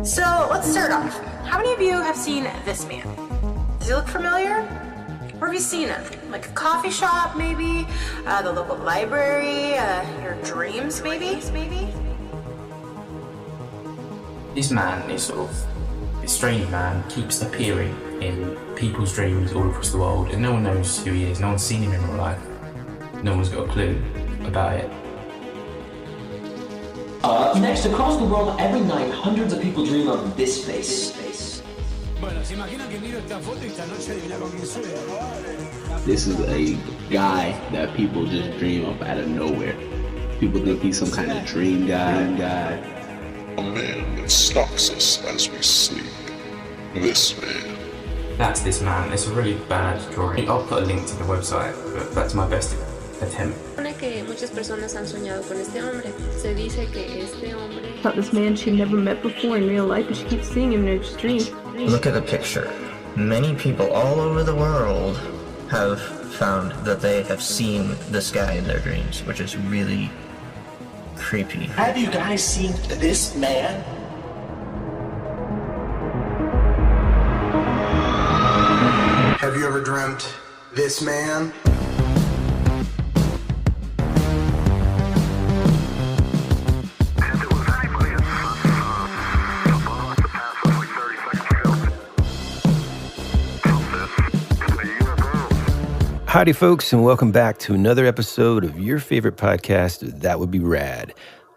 So let's start off. How many of you have seen this man? Does he look familiar? Where have you seen him? Like a coffee shop, maybe? The local library? Your dreams, maybe? This man, this sort of strange man, keeps appearing in people's dreams all across the world, and no one knows who he is. No one's seen him in real life. No one's got a clue about it. Next, across the world, every night, hundreds of people dream of this face. This is a guy that people just dream of out of nowhere. People think he's some kind of dream guy. A man that stalks us as we sleep. This man. That's this man. It's a really bad drawing. I'll put a link to the website, but that's my best attempt. Que muchas personas han soñado con este hombre. Se dice que este hombre. About this man she never met before in real life, but she keeps seeing him in her dreams. Look at the picture. Many people all over the world have found that they have seen this guy in their dreams, which is really creepy. Have you guys seen this man? Have you ever dreamt this man? Howdy, folks, and welcome back to another episode of your favorite podcast, That Would Be Rad.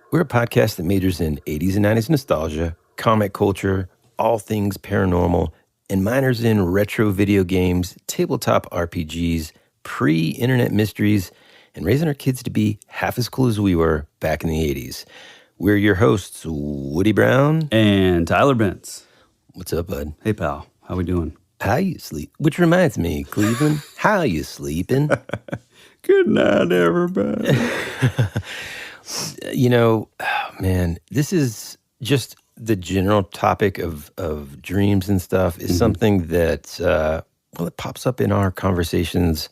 We're a podcast that majors in 80s and 90s nostalgia, comic culture, all things paranormal, and minors in retro video games, tabletop RPGs, pre-internet mysteries, and raising our kids to be half as cool as we were back in the 80s. We're your hosts, Woody Brown. And Tyler Bentz. What's up, bud? Hey, pal. How we doing? How you sleep? Which reminds me, Cleveland, how you sleeping? Good night, everybody. You know, man, this is just the general topic of dreams and stuff is something that, it pops up in our conversations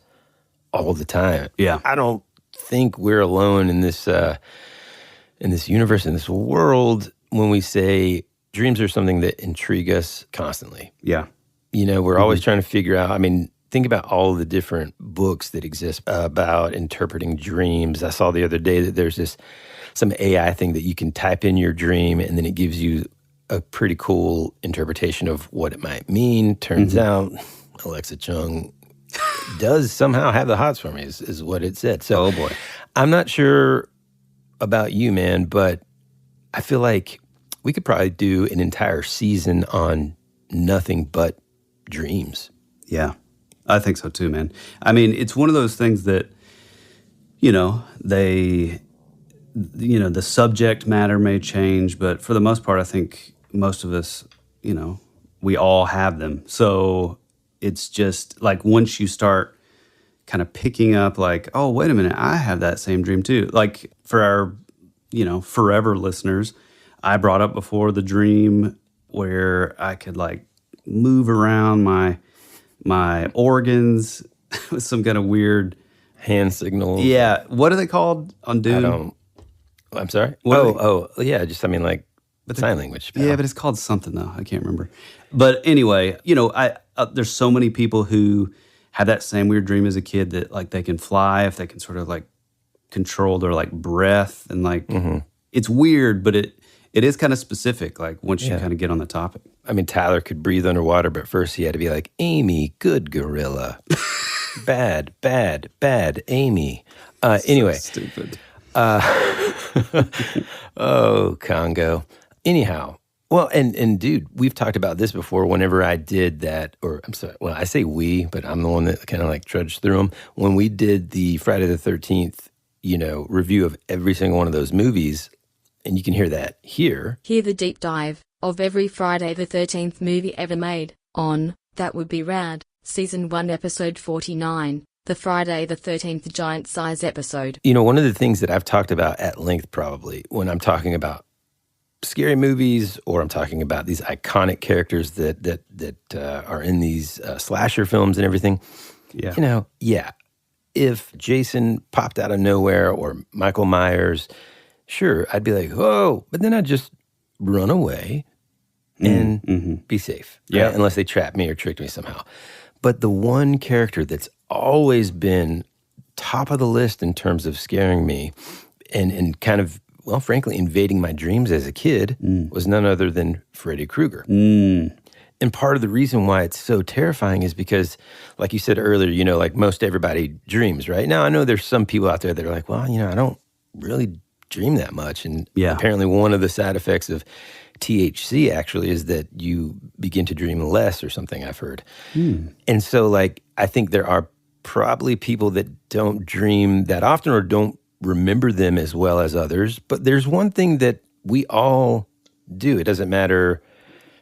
all the time. Yeah. I don't think we're alone in this universe, in this world, when we say dreams are something that intrigue us constantly. Yeah. You know, we're always trying to figure out, I mean, think about all the different books that exist about interpreting dreams. I saw the other day that there's some AI thing that you can type in your dream and then it gives you a pretty cool interpretation of what it might mean. Turns out Alexa Chung does somehow have the hots for me, is what it said. So, oh boy. I'm not sure about you, man, but I feel like we could probably do an entire season on nothing but dreams. Yeah, I think so too, man. I mean, it's one of those things that, the subject matter may change, but for the most part, I think most of us, we all have them. So it's just like once you start kind of picking up like, oh, wait a minute, I have that same dream too. Like for our, forever listeners, I brought up before the dream where I could like move around my organs with some kind of weird hand signals. Yeah. What are they called on Dune? I'm sorry? Yeah. Just, like sign language. Yeah, but it's called something though. I can't remember. But anyway, there's so many people who have that same weird dream as a kid that like they can fly if they can sort of like control their like breath and like it's weird, but it is kind of specific, like once you kind of get on the topic. I mean, Tyler could breathe underwater, but first he had to be like, Amy, good gorilla. bad, Amy. Anyway. So stupid. Oh, Congo. Anyhow, well, and dude, we've talked about this before whenever I did that, or I'm sorry, well, I say we, but I'm the one that kind of like trudged through them. When we did the Friday the 13th, review of every single one of those movies, and you can hear that here. Hear the deep dive of every Friday the 13th movie ever made on That Would Be Rad, Season 1, Episode 49, the Friday the 13th giant size episode. One of the things that I've talked about at length probably when I'm talking about scary movies or I'm talking about these iconic characters that are in these slasher films and everything. Yeah. If Jason popped out of nowhere or Michael Myers, sure, I'd be like, whoa, but then I'd just run away and be safe. Yeah. Right? Unless they trap me or tricked me somehow. But the one character that's always been top of the list in terms of scaring me and kind of, well, frankly, invading my dreams as a kid was none other than Freddy Krueger. And part of the reason why it's so terrifying is because, like you said earlier, you know, like most everybody dreams, right? Now, I know there's some people out there that are like, well, you know, I don't really dream that much. And apparently one of the side effects of THC actually is that you begin to dream less or something, I've heard. And so, like, I think there are probably people that don't dream that often or don't remember them as well as others. But there's one thing that we all do. It doesn't matter,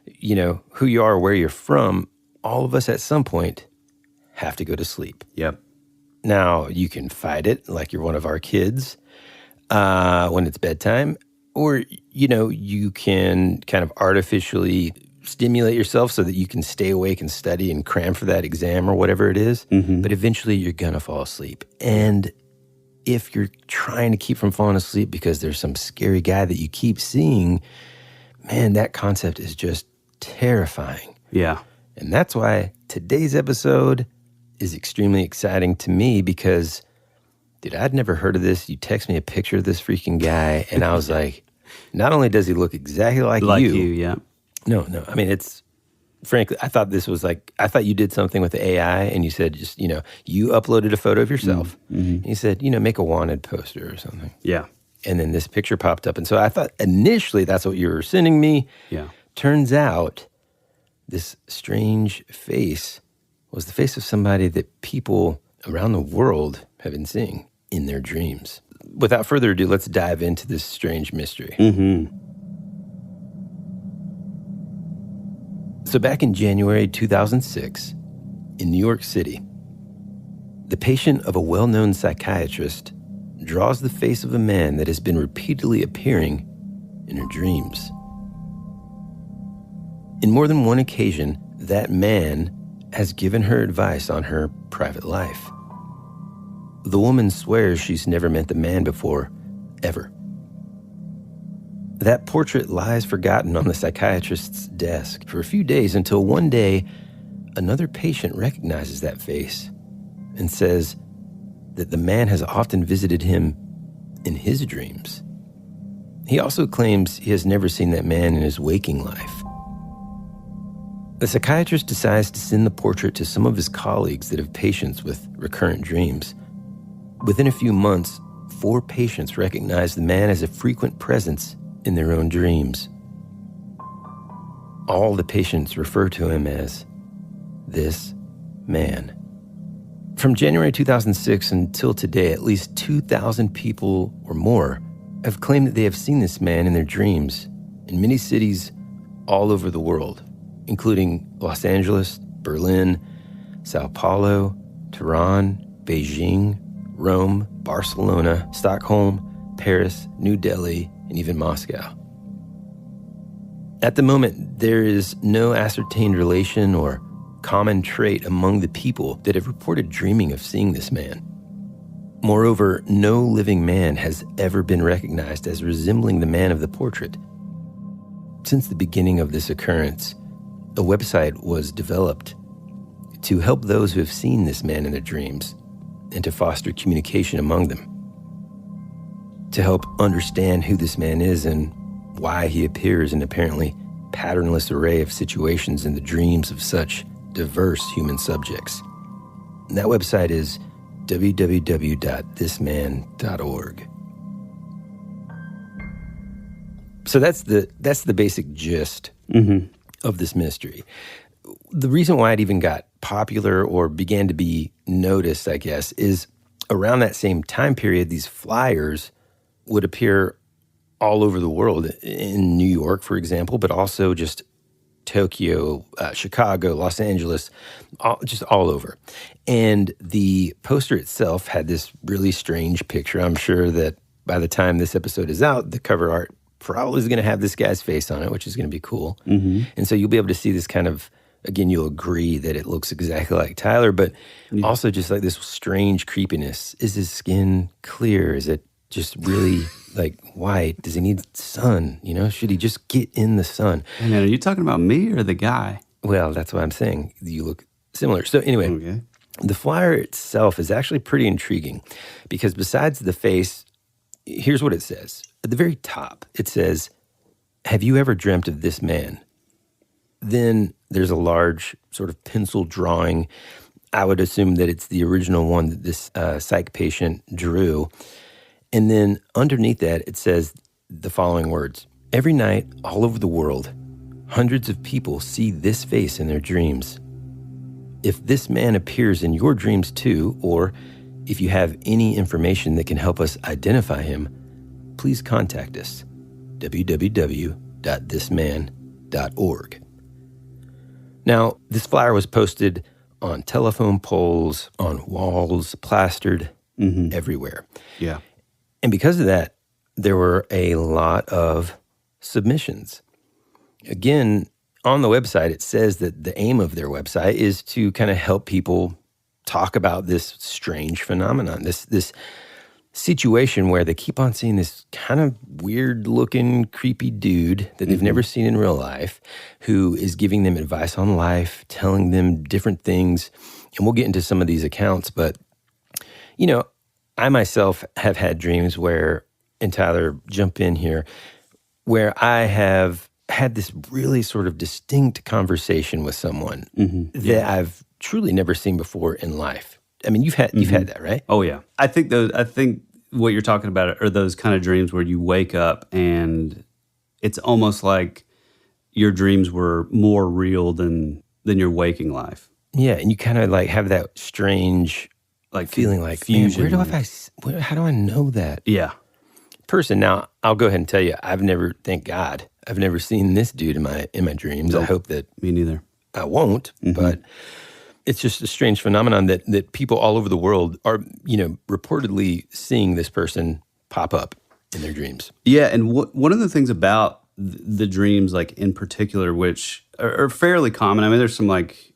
you know, who you are or where you're from. All of us at some point have to go to sleep. Yep. Now, you can fight it like you're one of our kids when it's bedtime. Or, you know, you can kind of artificially stimulate yourself so that you can stay awake and study and cram for that exam or whatever it is. But eventually you're going to fall asleep. And if you're trying to keep from falling asleep because there's some scary guy that you keep seeing, man, that concept is just terrifying. Yeah. And that's why today's episode is extremely exciting to me because, dude, I'd never heard of this. You text me a picture of this freaking guy, and I was like, not only does he look exactly like you. Yeah. No. I mean, it's, frankly, I thought this was like, I thought you did something with the AI, and you said just, you know, you uploaded a photo of yourself, and you said, you know, make a wanted poster or something. Yeah. And then this picture popped up. And so I thought initially that's what you were sending me. Yeah. Turns out this strange face was the face of somebody that people around the world have been seeing in their dreams. Without further ado, let's dive into this strange mystery. So back in January 2006, in New York City, the patient of a well-known psychiatrist draws the face of a man that has been repeatedly appearing in her dreams. In more than one occasion, that man has given her advice on her private life. The woman swears she's never met the man before, ever. That portrait lies forgotten on the psychiatrist's desk for a few days until one day, another patient recognizes that face and says that the man has often visited him in his dreams. He also claims he has never seen that man in his waking life. The psychiatrist decides to send the portrait to some of his colleagues that have patients with recurrent dreams. Within a few months, 4 patients recognize the man as a frequent presence in their own dreams. All the patients refer to him as this man. From January 2006 until today, at least 2,000 people or more have claimed that they have seen this man in their dreams in many cities all over the world, including Los Angeles, Berlin, Sao Paulo, Tehran, Beijing, Rome, Barcelona, Stockholm, Paris, New Delhi, and even Moscow. At the moment, there is no ascertained relation or common trait among the people that have reported dreaming of seeing this man. Moreover, no living man has ever been recognized as resembling the man of the portrait. Since the beginning of this occurrence, a website was developed to help those who have seen this man in their dreams and to foster communication among them, to help understand who this man is and why he appears in apparently patternless array of situations in the dreams of such diverse human subjects. And that website is www.thisman.org. So that's the basic gist of this mystery. The reason why it even got popular or began to be noticed, I guess, is around that same time period, these flyers would appear all over the world, in New York, for example, but also just Tokyo, Chicago, Los Angeles, just all over. And the poster itself had this really strange picture. I'm sure that by the time this episode is out, the cover art probably is going to have this guy's face on it, which is going to be cool. And so you'll be able to see this kind of, again, you'll agree that it looks exactly like Tyler, but also just like this strange creepiness. Is his skin clear? Is it just really like white? Does he need sun? You know, should he just get in the sun? And are you talking about me or the guy? Well, that's what I'm saying. You look similar. So anyway, Okay. the flyer itself is actually pretty intriguing because besides the face, here's what it says. At the very top, it says, "Have you ever dreamt of this man?" Then there's a large sort of pencil drawing. I would assume that it's the original one that this psych patient drew. And then underneath that, it says the following words. "Every night, all over the world, hundreds of people see this face in their dreams. If this man appears in your dreams too, or if you have any information that can help us identify him, please contact us. www.thisman.org." Now, this flyer was posted on telephone poles, on walls, plastered everywhere. Yeah. And because of that, there were a lot of submissions. Again, on the website, it says that the aim of their website is to kind of help people talk about this strange phenomenon, this situation where they keep on seeing this kind of weird-looking, creepy dude that they've never seen in real life who is giving them advice on life, telling them different things. And we'll get into some of these accounts, but, you know, I myself have had dreams where, and Tyler, jump in here, where I have had this really sort of distinct conversation with someone that I've truly never seen before in life. I mean, you've had that, right? Oh yeah. I think what you're talking about are those kind of dreams where you wake up and it's almost like your dreams were more real than your waking life. Yeah, and you kind of like have that strange like feeling like fusion. How do I know that? Yeah. Person. Now, I'll go ahead and tell you, thank God, I've never seen this dude in my dreams. Nope. I hope that me neither. I won't, but it's just a strange phenomenon that people all over the world are, you know, reportedly seeing this person pop up in their dreams. Yeah, and one of the things about the dreams, like in particular, which are fairly common. I mean, there's some like,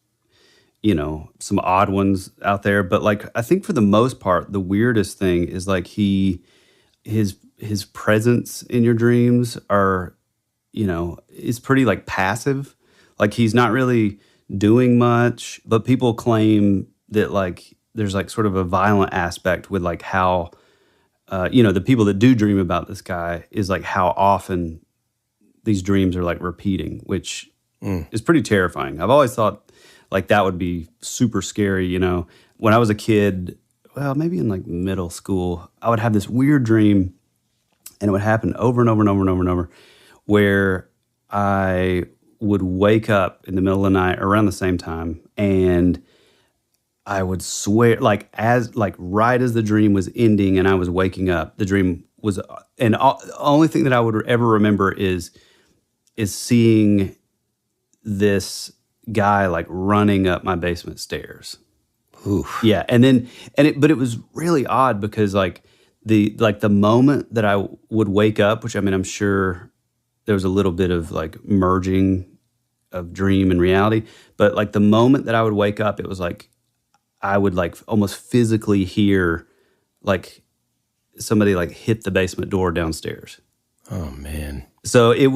you know, some odd ones out there, but like I think for the most part, the weirdest thing is like his presence in your dreams are, you know, is pretty like passive. Like he's not really doing much, but people claim that like there's like sort of a violent aspect with like how, you know, the people that do dream about this guy is like how often these dreams are like repeating, which is pretty terrifying. I've always thought like that would be super scary. You know, when I was a kid, well, maybe in like middle school, I would have this weird dream and it would happen over and over and over and over and over where I would wake up in the middle of the night around the same time and I would swear like right as the dream was ending and I was waking up, the dream was, and the only thing that I would ever remember is seeing this guy like running up my basement stairs. Oof. Yeah, but it was really odd because like the moment that I would wake up, which I mean I'm sure there was a little bit of like merging of dream and reality, but like the moment that I would wake up, it was like I would like almost physically hear like somebody like hit the basement door downstairs. Oh man. So it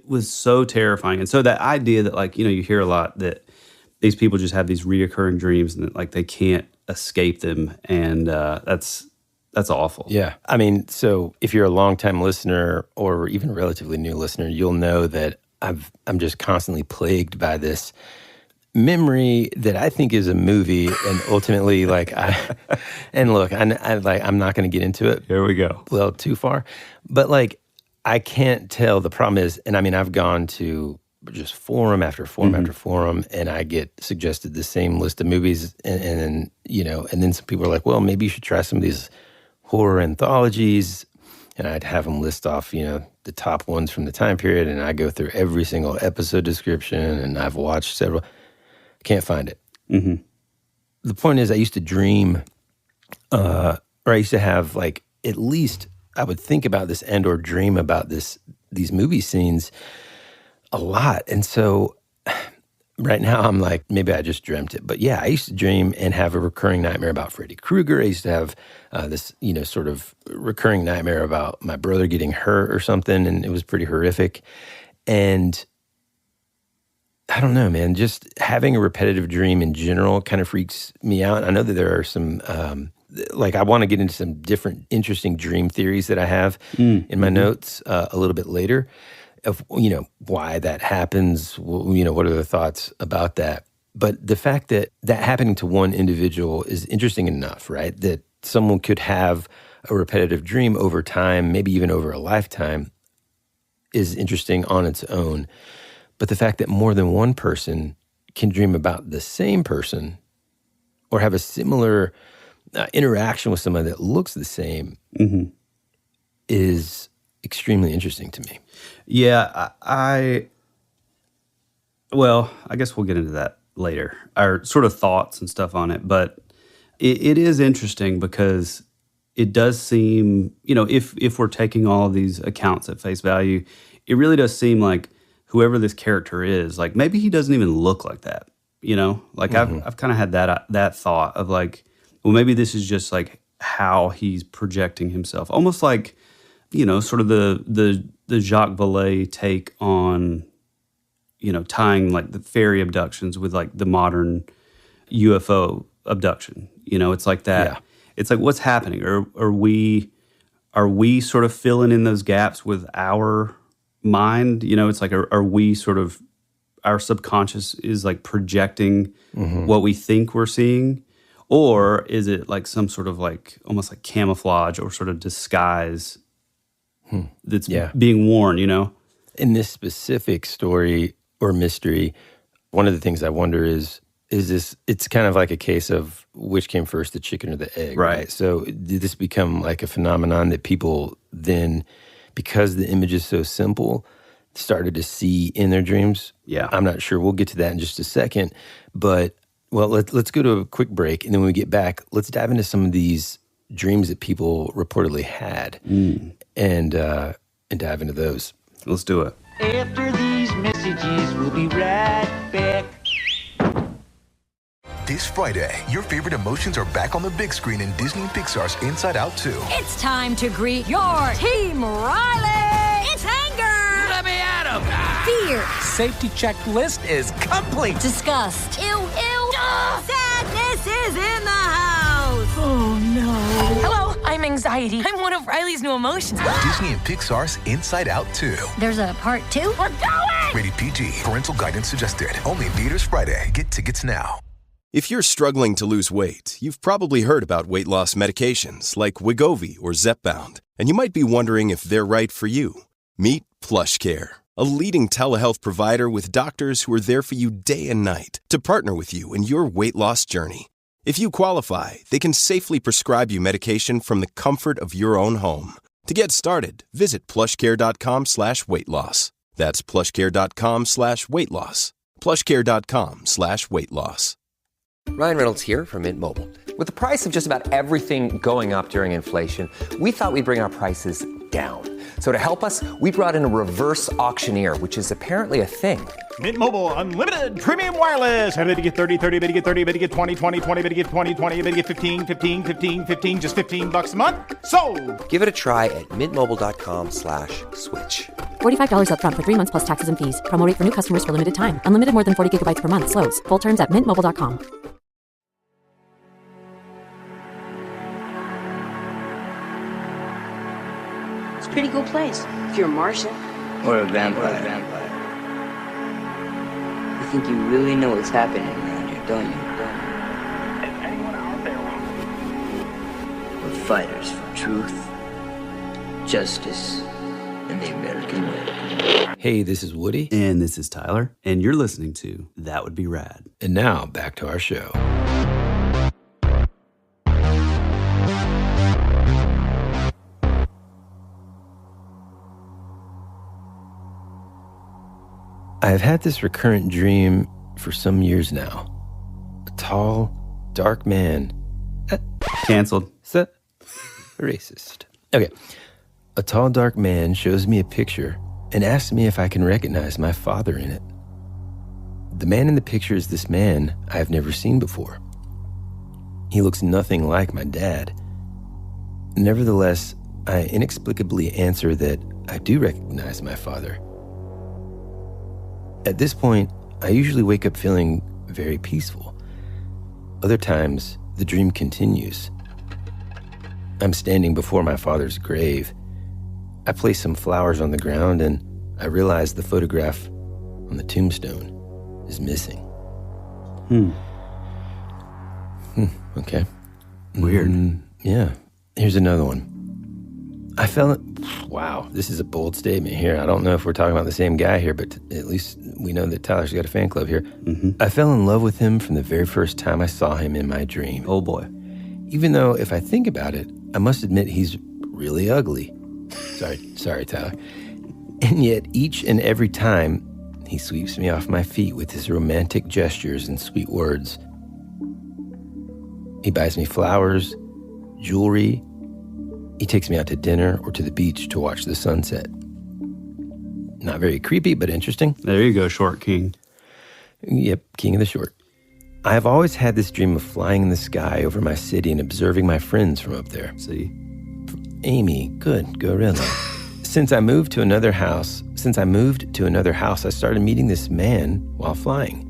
was so terrifying. And so that idea that like, you know, you hear a lot that these people just have these reoccurring dreams and that like they can't escape them. And that's awful. Yeah. I mean, so if you're a longtime listener or even a relatively new listener, you'll know that I'm just constantly plagued by this memory that I think is a movie, and ultimately, like I'm not going to get into it. Here we go. Well, too far, but like I can't tell. The problem is, and I mean, I've gone to just forum after forum after forum, and I get suggested the same list of movies, and you know, and then some people are like, well, maybe you should try some of these horror anthologies, and I'd have them list off, you know, the top ones from the time period, and I go through every single episode description, and I've watched several. Can't find it. The point is, I used to dream, or I used to have like at least I would think about this and or dream about these movie scenes a lot, and so right now I'm like, maybe I just dreamt it. But yeah, I used to dream and have a recurring nightmare about Freddy Krueger. I used to have this, sort of recurring nightmare about my brother getting hurt or something, and it was pretty horrific. And I don't know, man, just having a repetitive dream in general kind of freaks me out. I know that there are some, I want to get into some different interesting dream theories that I have in my notes a little bit later of, why that happens, what are the thoughts about that. But the fact that happening to one individual is interesting enough, right? That someone could have a repetitive dream over time, maybe even over a lifetime, is interesting on its own. But the fact that more than one person can dream about the same person or have a similar interaction with someone that looks the same is extremely interesting to me. Yeah, I guess we'll get into that later, our sort of thoughts and stuff on it. But it is interesting because it does seem, if we're taking all of these accounts at face value, it really does seem like whoever this character is, like maybe he doesn't even look like that, I've kind of had that thought of like, well, maybe this is just like how he's projecting himself, almost like, sort of the Jacques Vallée take on, tying like the fairy abductions with like the modern UFO abduction. It's like that. Yeah. It's like, what's happening? Are we sort of filling in those gaps with our mind? It's like, are we sort of, our subconscious is like projecting what we think we're seeing? Or is it like some sort of like, almost like camouflage or sort of disguise that's being worn, In this specific story or mystery, one of the things I wonder is this, it's kind of like a case of which came first, the chicken or the egg, right? So did this become like a phenomenon that people then, because the image is so simple, started to see in their dreams? Yeah. I'm not sure. We'll get to that in just a second. But, well, let's go to a quick break. And then when we get back, let's dive into some of these dreams that people reportedly had and dive into those. Let's do it. After these messages, we'll be right back. This Friday, your favorite emotions are back on the big screen in Disney and Pixar's Inside Out 2. It's time to greet your Team Riley. It's anger. Let me at him. Fear. Safety checklist is complete. Disgust. Ew. Sadness is in the house. Oh, no. Hello, I'm anxiety. I'm one of Riley's new emotions. Disney and Pixar's Inside Out 2. There's a part 2? We're going! Rated PG. Parental guidance suggested. Only in theaters Friday. Get tickets now. If you're struggling to lose weight, you've probably heard about weight loss medications like Wegovy or Zepbound, and you might be wondering if they're right for you. Meet PlushCare, a leading telehealth provider with doctors who are there for you day and night to partner with you in your weight loss journey. If you qualify, they can safely prescribe you medication from the comfort of your own home. To get started, visit plushcare.com/weightloss. That's plushcare.com/weightloss. plushcare.com/weightloss. Ryan Reynolds here from Mint Mobile. With the price of just about everything going up during inflation, we thought we'd bring our prices down. So to help us, we brought in a reverse auctioneer, which is apparently a thing. Mint Mobile Unlimited Premium Wireless. How to get 30, 30, bit to get 30, bit to get 20, 20, 20, bit to get 20, 20, bit to get 15, 15, 15, 15, just $15 a month? Sold! Give it a try at mintmobile.com/switch. $45 up front for 3 months plus taxes and fees. Promo rate for new customers for limited time. Unlimited more than 40 gigabytes per month. Slows full terms at mintmobile.com. It's a pretty cool place if you're a Martian. Or a vampire. You think you really know what's happening around here, don't you? We're fighters for truth, justice, and the American way. Hey, this is Woody. And this is Tyler. And you're listening to That Would Be Rad. And now, back to our show. I've had this recurrent dream for some years now. A tall, dark man. Canceled. Racist. Okay. A tall, dark man shows me a picture and asks me if I can recognize my father in it. The man in the picture is this man I have never seen before. He looks nothing like my dad. Nevertheless, I inexplicably answer that I do recognize my father. At this point, I usually wake up feeling very peaceful. Other times, the dream continues. I'm standing before my father's grave. I place some flowers on the ground and I realize the photograph on the tombstone is missing. Okay. Weird. Yeah. Here's another one. Wow, this is a bold statement here. I don't know if we're talking about the same guy here, but at least we know that Tyler's got a fan club here. I fell in love with him from the very first time I saw him in my dream. Oh boy. Even though if I think about it, I must admit he's really ugly. Sorry, Tyler. And yet each and every time, he sweeps me off my feet with his romantic gestures and sweet words. He buys me flowers, jewelry. He takes me out to dinner or to the beach to watch the sunset. Not very creepy, but interesting. There you go, short king. Yep, king of the short. I have always had this dream of flying in the sky over my city and observing my friends from up there. See? Amy, good gorilla. Since I moved to another house, I started meeting this man while flying.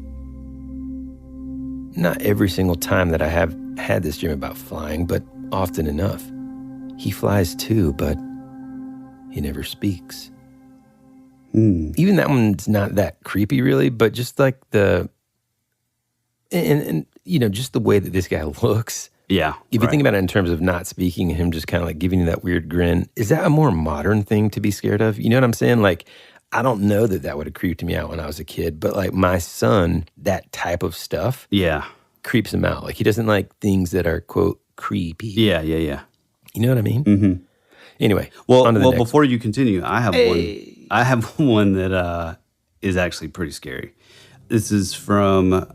Not every single time that I have had this dream about flying, but often enough. He flies too, but he never speaks. Even that one's not that creepy really, but just like and you know, just the way that this guy looks. Yeah. If you think about it in terms of not speaking and him just kind of like giving you that weird grin, is that a more modern thing to be scared of? You know what I'm saying? Like, I don't know that would have creeped me out when I was a kid, but like my son, that type of stuff creeps him out. Like he doesn't like things that are, quote, creepy. Yeah. You know what I mean? Mm-hmm. Anyway, well, before you continue, I have one that is actually pretty scary. This is from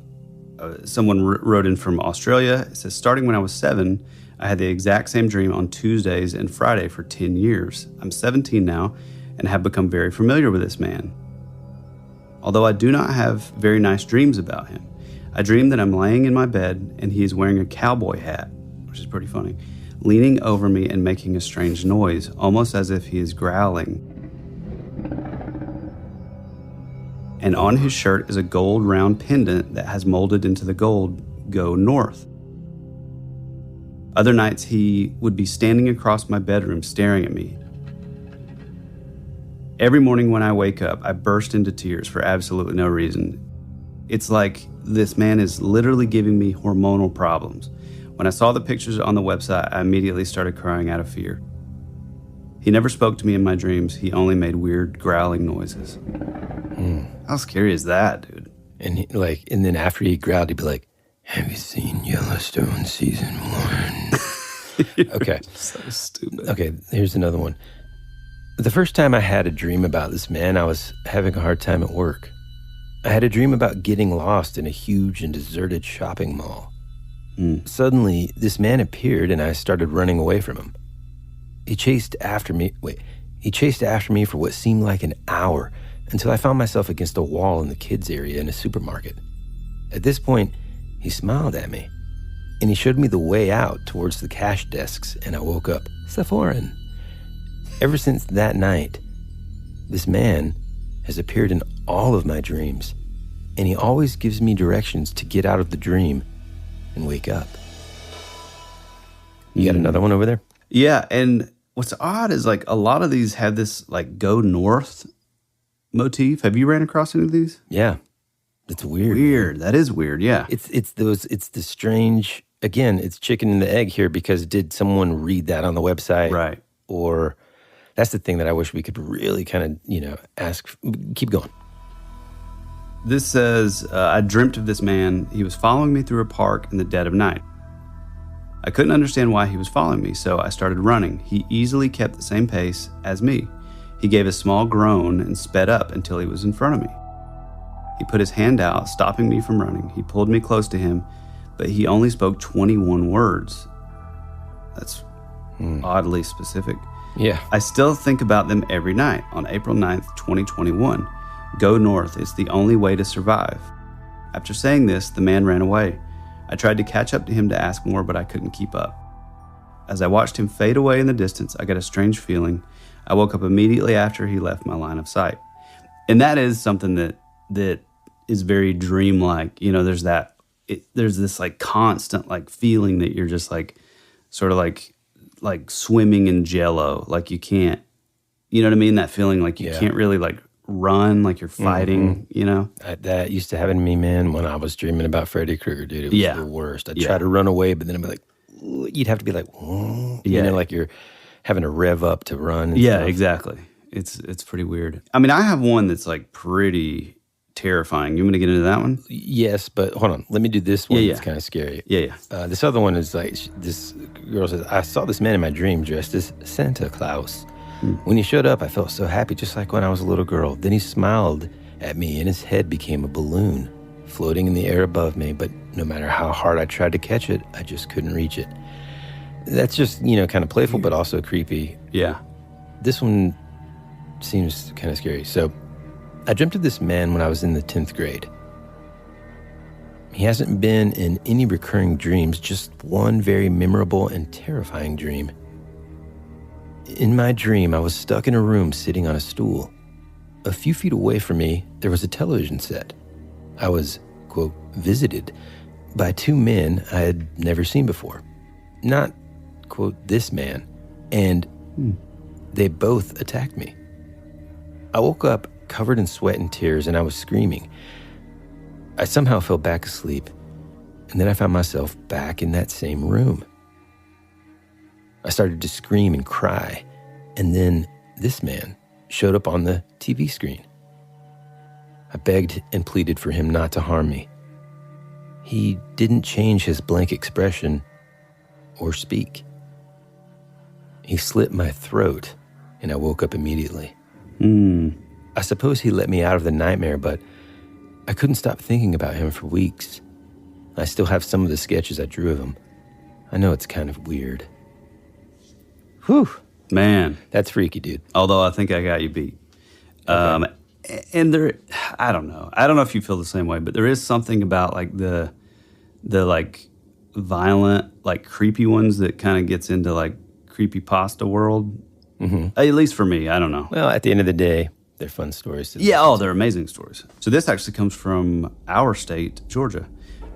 someone wrote in from Australia. It says, starting when I was 7, I had the exact same dream on Tuesdays and Friday for 10 years. I'm 17 now and have become very familiar with this man. Although I do not have very nice dreams about him. I dream that I'm laying in my bed and he is wearing a cowboy hat, which is pretty funny, leaning over me and making a strange noise, almost as if he is growling. And on his shirt is a gold round pendant that has molded into the gold, "Go North." Other nights he would be standing across my bedroom staring at me. Every morning when I wake up, I burst into tears for absolutely no reason. It's like this man is literally giving me hormonal problems. When I saw the pictures on the website, I immediately started crying out of fear. He never spoke to me in my dreams. He only made weird growling noises. How scary is that, dude? And and then after he growled, he'd be like, "Have you seen Yellowstone season 1?" Okay. So stupid. Okay, here's another one. The first time I had a dream about this man, I was having a hard time at work. I had a dream about getting lost in a huge and deserted shopping mall. Suddenly, this man appeared and I started running away from him. He chased after me for what seemed like an hour until I found myself against a wall in the kids' area in a supermarket. At this point, he smiled at me and he showed me the way out towards the cash desks and I woke up Sephoran. Ever since that night, this man has appeared in all of my dreams and he always gives me directions to get out of the dream and wake up. You got another one over there? Yeah, and what's odd is like a lot of these have this like "Go North" motif. Have you ran across any of these? Yeah. It's weird. Weird. That is weird, yeah. It's the strange, again, it's chicken and the egg here because did someone read that on the website? Right. Or that's the thing that I wish we could really kind of, ask. Keep going. This says, I dreamt of this man. He was following me through a park in the dead of night. I couldn't understand why he was following me, so I started running. He easily kept the same pace as me. He gave a small groan and sped up until he was in front of me. He put his hand out, stopping me from running. He pulled me close to him, but he only spoke 21 words. That's oddly specific. Yeah. I still think about them every night. On April 9th, 2021, "Go North is the only way to survive." After saying this, the man ran away. I tried to catch up to him to ask more, but I couldn't keep up. As I watched him fade away in the distance, I got a strange feeling. I woke up immediately after he left my line of sight. And that is something that is very dreamlike. You know, there's this like constant like feeling that you're just like sort of like swimming in jello, like you can't, you know what I mean? That feeling like you can't really like run, like you're fighting, you know? That used to happen to me, man, when I was dreaming about Freddy Krueger, dude. It was the worst. I'd try to run away, but then I'd be like, you'd have to be like, you know, like you're having to rev up to run. And stuff. Exactly. It's pretty weird. I mean, I have one that's like pretty terrifying. You want me to get into that one? Yes, but hold on. Let me do this one. It's kind of scary. This other one is like, this girl says, I saw this man in my dream dressed as Santa Claus. When he showed up, I felt so happy, just like when I was a little girl. Then he smiled at me, and his head became a balloon floating in the air above me. But no matter how hard I tried to catch it, I just couldn't reach it. That's just, you know, kind of playful, but also creepy. Yeah. This one seems kind of scary. So I dreamt of this man when I was in the 10th grade. He hasn't been in any recurring dreams, just one very memorable and terrifying dream. In my dream, I was stuck in a room sitting on a stool. A few feet away from me, there was a television set. I was, quote, visited by two men I had never seen before. Not, quote, this man. And they both attacked me. I woke up covered in sweat and tears, and I was screaming. I somehow fell back asleep, and then I found myself back in that same room. I started to scream and cry, and then this man showed up on the TV screen. I begged and pleaded for him not to harm me. He didn't change his blank expression or speak. He slit my throat, and I woke up immediately. I suppose he let me out of the nightmare, but I couldn't stop thinking about him for weeks. I still have some of the sketches I drew of him. I know it's kind of weird. Whew. Man. That's freaky, dude. Although I think I got you beat. Okay. And there, I don't know if you feel the same way, but there is something about like the like violent, like creepy ones that kind of gets into like creepypasta world. At least for me, I don't know. Well, at the end of the day, they're fun stories. They're amazing stories. So this actually comes from our state, Georgia.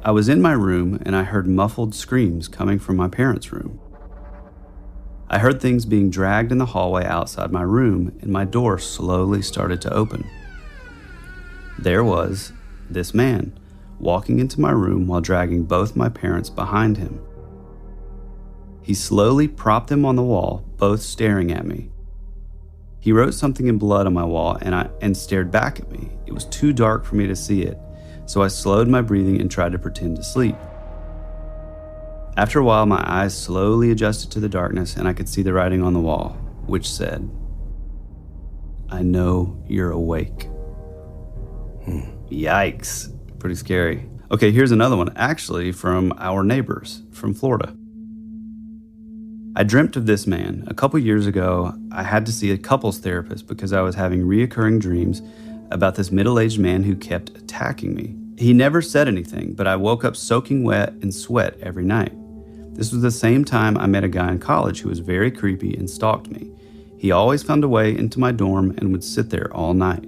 I was in my room and I heard muffled screams coming from my parents' room. I heard things being dragged in the hallway outside my room, and my door slowly started to open. There was this man walking into my room while dragging both my parents behind him. He slowly propped them on the wall, both staring at me. He wrote something in blood on my wall and stared back at me. It was too dark for me to see it, so I slowed my breathing and tried to pretend to sleep. After a while, my eyes slowly adjusted to the darkness, and I could see the writing on the wall, which said, "I know you're awake." Yikes. Pretty scary. Okay, here's another one, actually from our neighbors from Florida. I dreamt of this man. A couple years ago, I had to see a couples therapist because I was having reoccurring dreams about this middle-aged man who kept attacking me. He never said anything, but I woke up soaking wet in sweat every night. This was the same time I met a guy in college who was very creepy and stalked me. He always found a way into my dorm and would sit there all night.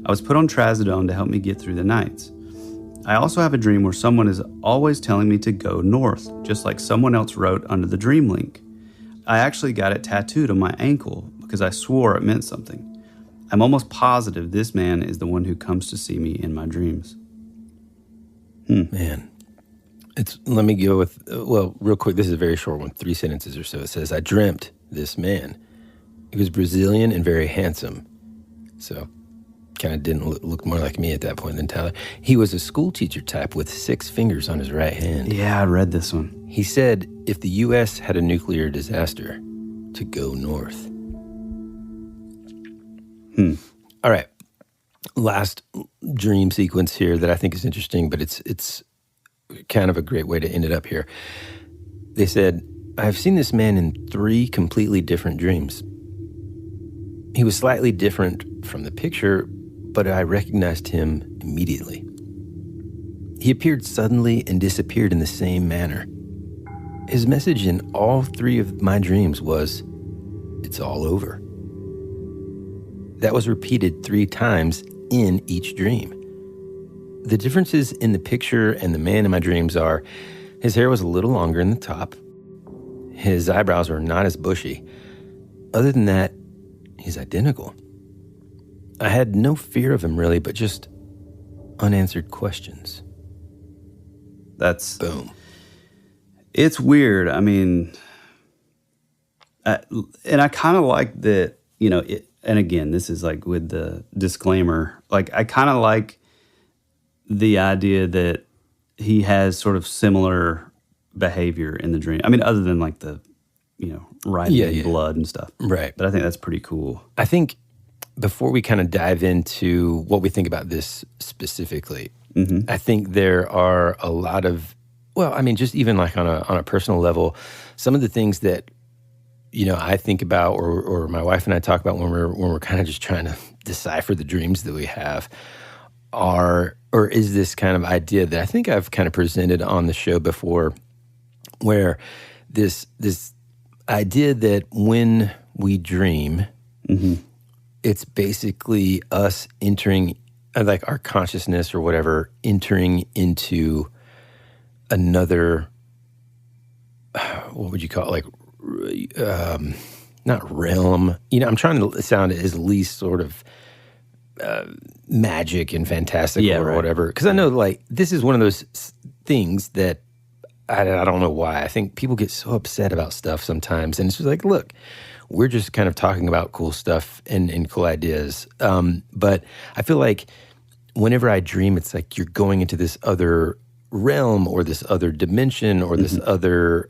I was put on trazodone to help me get through the nights. I also have a dream where someone is always telling me to go north, just like someone else wrote under the dream link. I actually got it tattooed on my ankle because I swore it meant something. I'm almost positive this man is the one who comes to see me in my dreams. Man. Let me go with, real quick, this is a very short one, 3 sentences or so. It says, I dreamt this man. He was Brazilian and very handsome. So, kind of didn't look more like me at that point than Tyler. He was a school teacher type with 6 fingers on his right hand. Yeah, I read this one. He said if the U.S. had a nuclear disaster, to go north. All right. Last dream sequence here that I think is interesting, but it's kind of a great way to end it up here. They said, I've seen this man in 3 completely different dreams. He was slightly different from the picture, but I recognized him immediately. He appeared suddenly and disappeared in the same manner. His message in all 3 of my dreams was, "It's all over." That was repeated 3 times in each dream. The differences in the picture and the man in my dreams are, his hair was a little longer in the top. His eyebrows were not as bushy. Other than that, he's identical. I had no fear of him really, but just unanswered questions. That's... Boom. It's weird. I mean, and I kind of like that, you know, and again, this is like with the disclaimer, like I kind of like the idea that he has sort of similar behavior in the dream. I mean, other than like the, you know, writing blood and stuff. Right. But I think that's pretty cool. I think before we kind of dive into what we think about this specifically, I think there are a lot of, well, I mean, just even like on a personal level, some of the things that, you know, I think about or my wife and I talk about when we're kind of just trying to decipher the dreams that we have are, or is this kind of idea that I think I've kind of presented on the show before, where this idea that when we dream, it's basically us entering, like our consciousness or whatever, entering into another, what would you call it? Like, not realm. You know, I'm trying to sound as least sort of magic and fantastical or whatever. Because I know, like, this is one of those things that I don't know why. I think people get so upset about stuff sometimes. And it's just like, look, we're just kind of talking about cool stuff and cool ideas. But I feel like whenever I dream, it's like you're going into this other realm or this other dimension or this other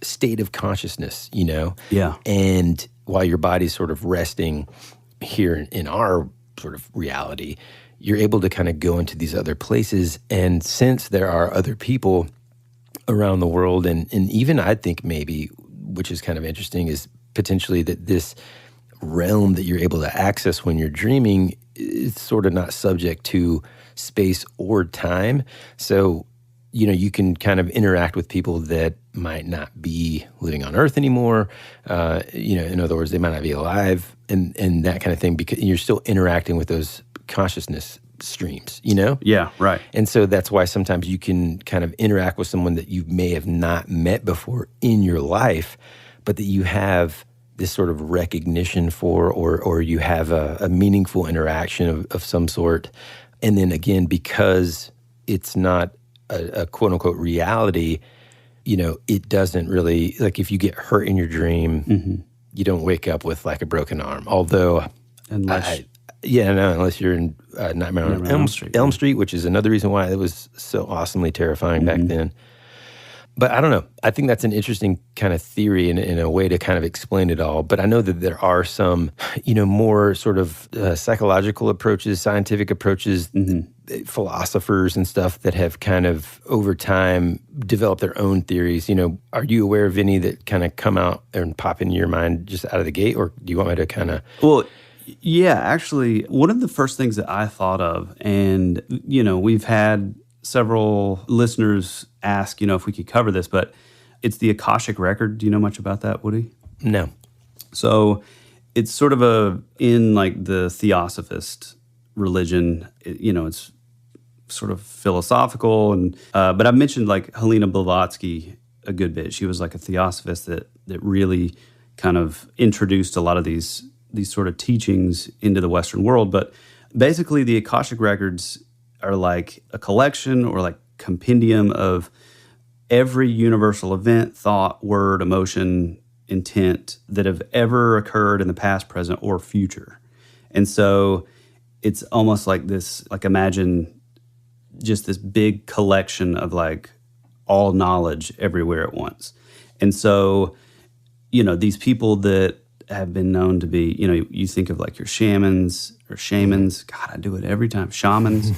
state of consciousness, you know? Yeah. And while your body's sort of resting here in our sort of reality, you're able to kind of go into these other places. And since there are other people around the world, and even I think maybe, which is kind of interesting, is potentially that this realm that you're able to access when you're dreaming is sort of not subject to space or time. So, you know, you can kind of interact with people that might not be living on Earth anymore. You know, in other words, they might not be alive and that kind of thing, because you're still interacting with those consciousness streams, you know? Yeah, right. And so that's why sometimes you can kind of interact with someone that you may have not met before in your life, but that you have this sort of recognition for, or you have a meaningful interaction of some sort. And then again, because it's not a quote-unquote reality, you know, it doesn't really, like if you get hurt in your dream, you don't wake up with like a broken arm. Although, unless you're in Nightmare on Elm Street, which is another reason why it was so awesomely terrifying back then. But I don't know. I think that's an interesting kind of theory in a way to kind of explain it all. But I know that there are some, you know, more sort of psychological approaches, scientific approaches, philosophers and stuff that have kind of over time developed their own theories. You know, are you aware of any that kind of come out and pop into your mind just out of the gate? Or do you want me to kind of... Well, yeah, actually, one of the first things that I thought of, and, you know, we've had several listeners ask, you know, if we could cover this, but it's the Akashic Record. Do you know much about that, Woody? No. So it's sort of in like the Theosophist religion, you know, it's sort of philosophical. And but I've mentioned like Helena Blavatsky a good bit. She was like a Theosophist that really kind of introduced a lot of these sort of teachings into the Western world. But basically the Akashic Records are like a collection or like compendium of every universal event, thought, word, emotion, intent that have ever occurred in the past, present, or future. And so it's almost like this, like imagine just this big collection of like all knowledge everywhere at once. And so, you know, these people that have been known to be, you know, you think of like your shamans. God, I do it every time. Shamans.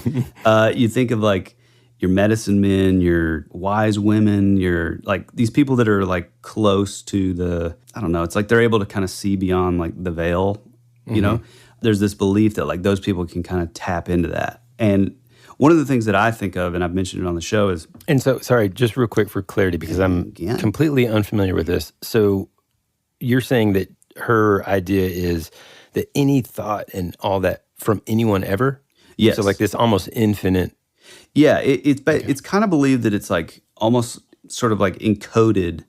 You think of like your medicine men, your wise women, your like these people that are like close to the, I don't know, it's like they're able to kind of see beyond like the veil, you know? There's this belief that like those people can kind of tap into that. And one of the things that I think of, and I've mentioned it on the show, is... And so, sorry, just real quick for clarity, because I'm completely unfamiliar with this. So you're saying that her idea is that any thought and all that from anyone ever? Yes. So like this almost infinite... Yeah, it's kind of believed that it's like almost sort of like encoded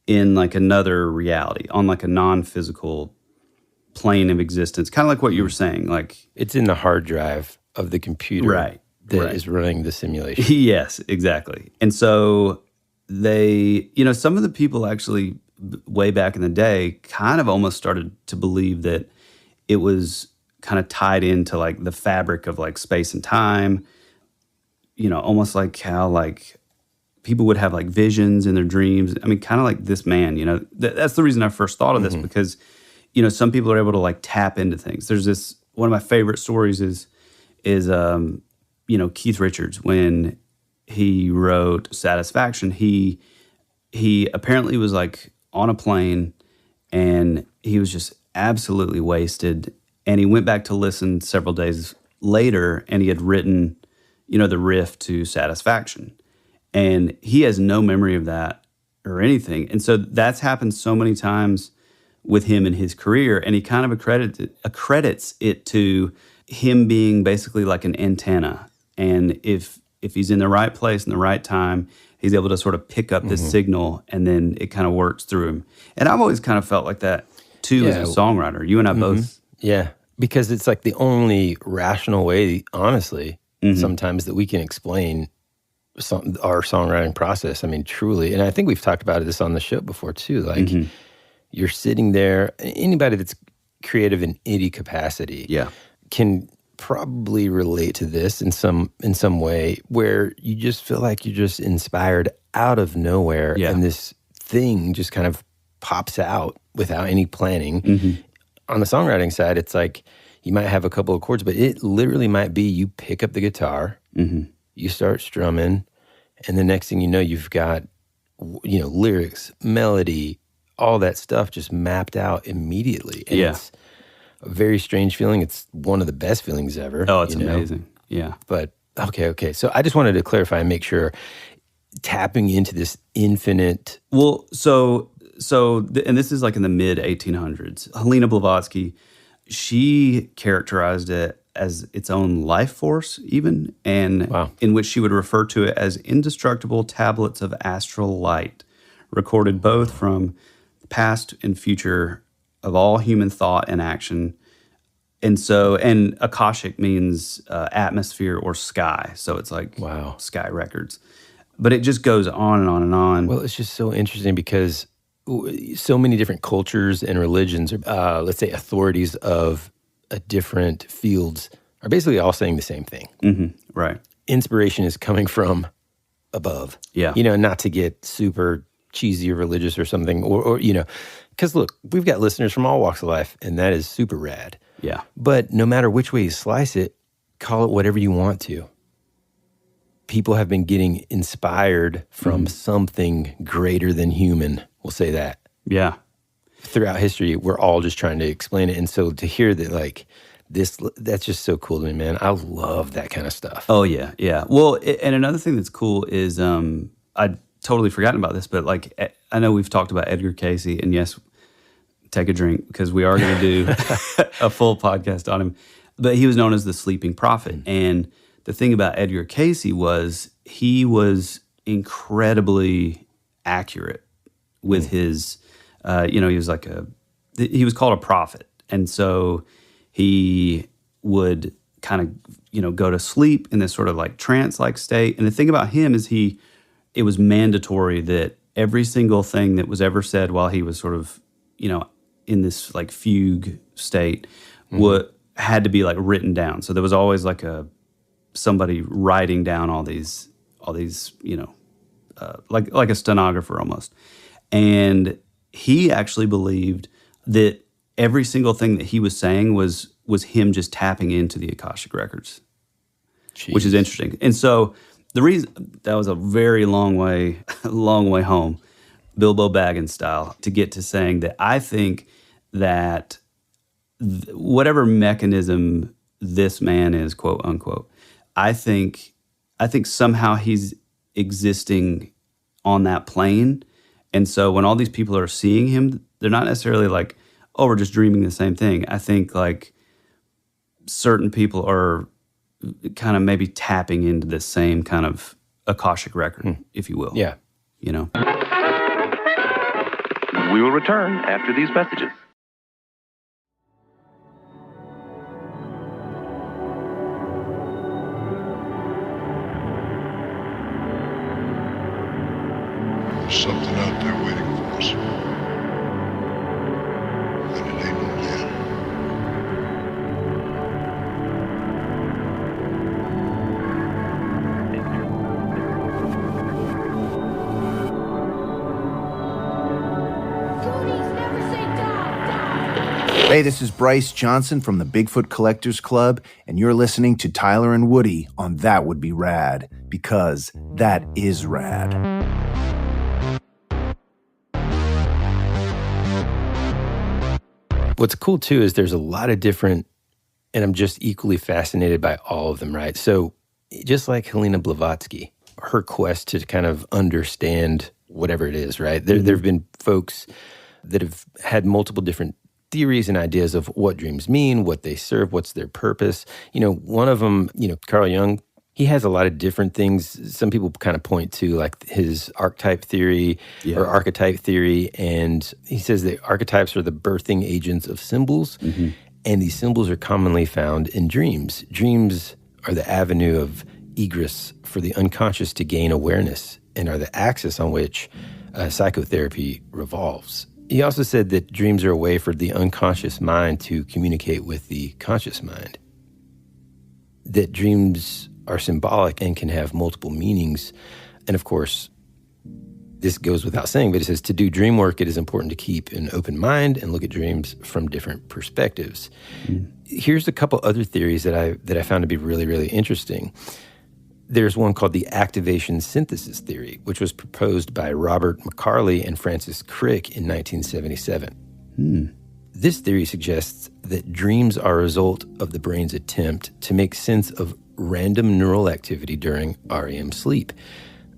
in like another reality, on like a non-physical plane of existence, kind of like what you were saying. Like it's in the hard drive of the computer that is running the simulation. Yes, exactly. And so they, some of the people actually way back in the day kind of almost started to believe that it was kind of tied into like the fabric of like space and time, almost like how like people would have like visions in their dreams. I mean, kind of like this man, that's the reason I first thought of this, because, some people are able to like tap into things. There's this, one of my favorite stories is Keith Richards, when he wrote Satisfaction, he apparently was like on a plane and he was just absolutely wasted. And he went back to listen several days later and he had written, the riff to Satisfaction. And he has no memory of that or anything. And so that's happened so many times with him in his career. And he kind of accredits it to him being basically like an antenna. And if he's in the right place in the right time, he's able to sort of pick up this signal and then it kind of works through him. And I've always kind of felt like that too as a songwriter. You and I both. Yeah, because it's like the only rational way, honestly, sometimes that we can explain our songwriting process. I mean, truly. And I think we've talked about this on the show before too. Like you're sitting there, anybody that's creative in any capacity can probably relate to this in some way, where you just feel like you're just inspired out of nowhere and this thing just kind of pops out without any planning. On the songwriting side, it's like you might have a couple of chords, but it literally might be you pick up the guitar, you start strumming, and the next thing you know, you've got lyrics, melody, all that stuff just mapped out immediately. And it's a very strange feeling. It's one of the best feelings ever. Oh, it's amazing. Yeah. But okay. So I just wanted to clarify and make sure, tapping into this infinite... Well, and this is like in the mid 1800s. Helena Blavatsky, she characterized it as its own life force even, and in which she would refer to it as indestructible tablets of astral light, recorded both from the past and future of all human thought and action. And Akashic means atmosphere or sky. So it's like sky records. But it just goes on and on and on. Well, it's just so interesting because so many different cultures and religions, let's say authorities of different fields, are basically all saying the same thing. Right. Inspiration is coming from above. Yeah. Not to get super cheesy or religious or something, or because look, we've got listeners from all walks of life, and that is super rad. Yeah. But no matter which way you slice it, call it whatever you want to. People have been getting inspired from something greater than human. We'll say that. Yeah. Throughout history, we're all just trying to explain it. And so to hear that, like, that's just so cool to me, man. I love that kind of stuff. Oh, yeah, yeah. Well, and another thing that's cool is, I'd totally forgotten about this, but like, I know we've talked about Edgar Cayce, and yes, take a drink, because we are going to do a full podcast on him. But he was known as the Sleeping Prophet. And the thing about Edgar Cayce was he was incredibly accurate with his, he was called a prophet. And so he would kind of, go to sleep in this sort of like trance-like state. And the thing about him is it was mandatory that every single thing that was ever said while he was sort of, in this like fugue state had to be like written down. So there was always like somebody writing down all these, like a stenographer almost. And he actually believed that every single thing that he was saying was him just tapping into the Akashic records, which is interesting. And so the reason, that was a very long way home, Bilbo Baggins style, to get to saying that I think that whatever mechanism this man is, quote unquote, I think somehow he's existing on that plane. And so when all these people are seeing him, they're not necessarily like, oh, we're just dreaming the same thing. I think like certain people are kind of maybe tapping into this same kind of Akashic record, if you will. Yeah. You know? We will return after these messages. There's something out there waiting for us. And it ain't no dead. Hey, this is Bryce Johnson from the Bigfoot Collectors Club, and you're listening to Tyler and Woody on That Would Be Rad, because that is rad. What's cool too is there's a lot of different, and I'm just equally fascinated by all of them, right? So just like Helena Blavatsky, her quest to kind of understand whatever it is, right? There have been folks that have had multiple different theories and ideas of what dreams mean, what they serve, what's their purpose. You know, one of them, you know, Carl Jung, he has a lot of different things. Some people kind of point to like his archetype theory or archetype theory. And he says the archetypes are the birthing agents of symbols. And these symbols are commonly found in dreams. Dreams are the avenue of egress for the unconscious to gain awareness and are the axis on which psychotherapy revolves. He also said that dreams are a way for the unconscious mind to communicate with the conscious mind. That dreams are symbolic and can have multiple meanings. And of course, this goes without saying, but it says to do dream work, it is important to keep an open mind and look at dreams from different perspectives. Here's a couple other theories that I found to be really, really interesting. There's one called the activation synthesis theory, which was proposed by Robert McCarley and Francis Crick in 1977. This theory suggests that dreams are a result of the brain's attempt to make sense of random neural activity during REM sleep.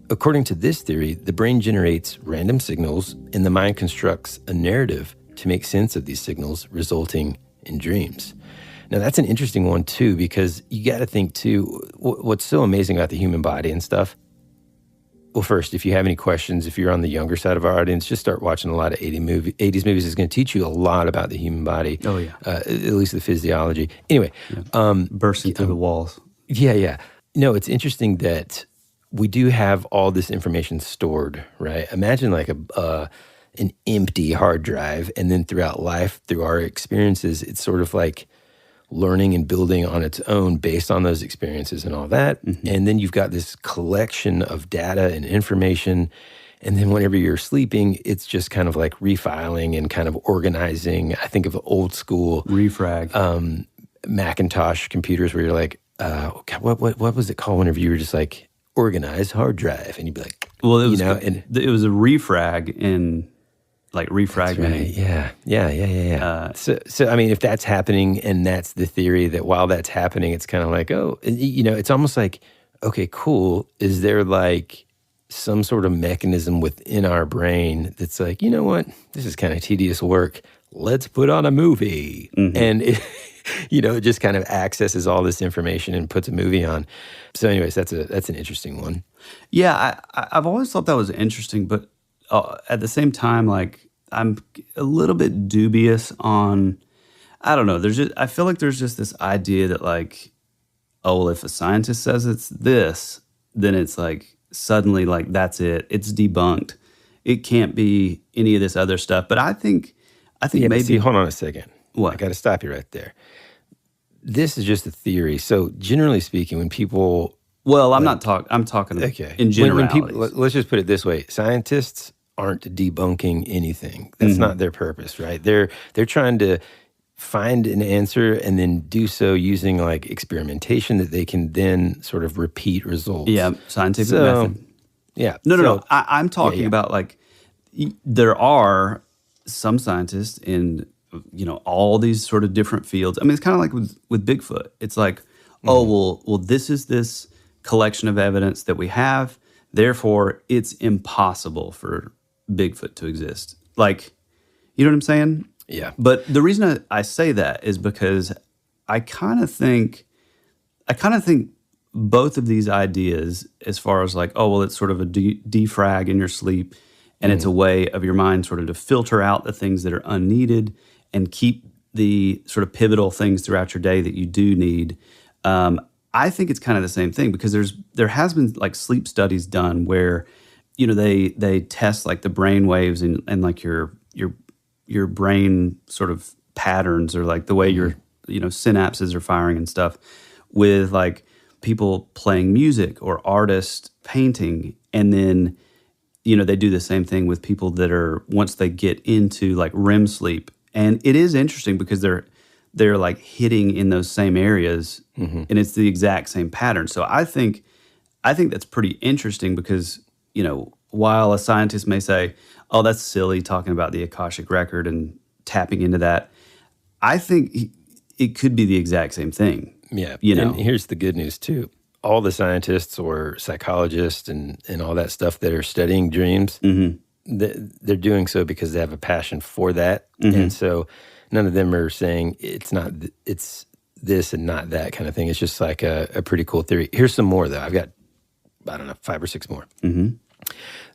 According to this theory, the brain generates random signals and the mind constructs a narrative to make sense of these signals, resulting in dreams. Now, that's an interesting one, too, because you got to think, too, what's so amazing about the human body and stuff. Well, first, if you have any questions, if you're on the younger side of our audience, just start watching a lot of 80s movies. It's going to teach you a lot about the human body. Oh, yeah. At least the physiology. Anyway. Bursting through the walls. Yeah. No, it's interesting that we do have all this information stored, right? Imagine like an empty hard drive, and then throughout life, through our experiences, it's sort of like learning and building on its own based on those experiences and all that. And then you've got this collection of data and information. And then whenever you're sleeping, it's just kind of like refiling and kind of organizing. I think of old school refrag Macintosh computers where you're like, what was it called whenever you were just like organize hard drive? And you'd be like, well, it was, it was a refrag in like refragmenting. Right. Yeah. So I mean, if that's happening and that's the theory that while that's happening, it's kind of like, oh, you know, it's almost like, okay, cool. Is there like some sort of mechanism within our brain that's like, you know what, this is kind of tedious work. Let's put on a movie. And it, you know, it just kind of accesses all this information and puts a movie on. So anyways, that's an interesting one. Yeah, I've always thought that was interesting, but at the same time, like, I'm a little bit dubious on, I don't know, I feel like there's just this idea that like, oh, well, if a scientist says it's this, then it's like, suddenly like, that's it, it's debunked. It can't be any of this other stuff. But I think maybe... See, hold on a second. What? I got to stop you right there. This is just a theory. So generally speaking, when people... Well, I'm talking in generalities. Let's just put it this way. Scientists aren't debunking anything. That's not their purpose, right? They're trying to find an answer and then do so using like experimentation that they can then sort of repeat results. Yeah, scientific method. Yeah. No. I'm talking about like, there are some scientists in, you know, all these sort of different fields. I mean, it's kind of like with Bigfoot. It's like, well, this is this collection of evidence that we have, therefore it's impossible for Bigfoot to exist. Like, you know what I'm saying? Yeah. But the reason I say that is because I kind of think both of these ideas, as far as like, oh, well, it's sort of a defrag in your sleep, and it's a way of your mind sort of to filter out the things that are unneeded and keep the sort of pivotal things throughout your day that you do need. I think it's kind of the same thing, because there has been like sleep studies done where, you know, they test like the brain waves and like your brain sort of patterns, or like the way your, you know, synapses are firing and stuff, with like people playing music or artists painting. And then, you know, they do the same thing with people that are, once they get into like REM sleep. And it is interesting because they're like hitting in those same areas, and it's the exact same pattern. So I think that's pretty interesting, because, you know, while a scientist may say, oh, that's silly talking about the Akashic record and tapping into that, I think it could be the exact same thing. Yeah. You know, and here's the good news too. All the scientists or psychologists and all that stuff that are studying dreams, they're doing so because they have a passion for that. And so none of them are saying it's this and not that kind of thing. It's just like a pretty cool theory. Here's some more, though. I've got, I don't know, 5 or 6 more.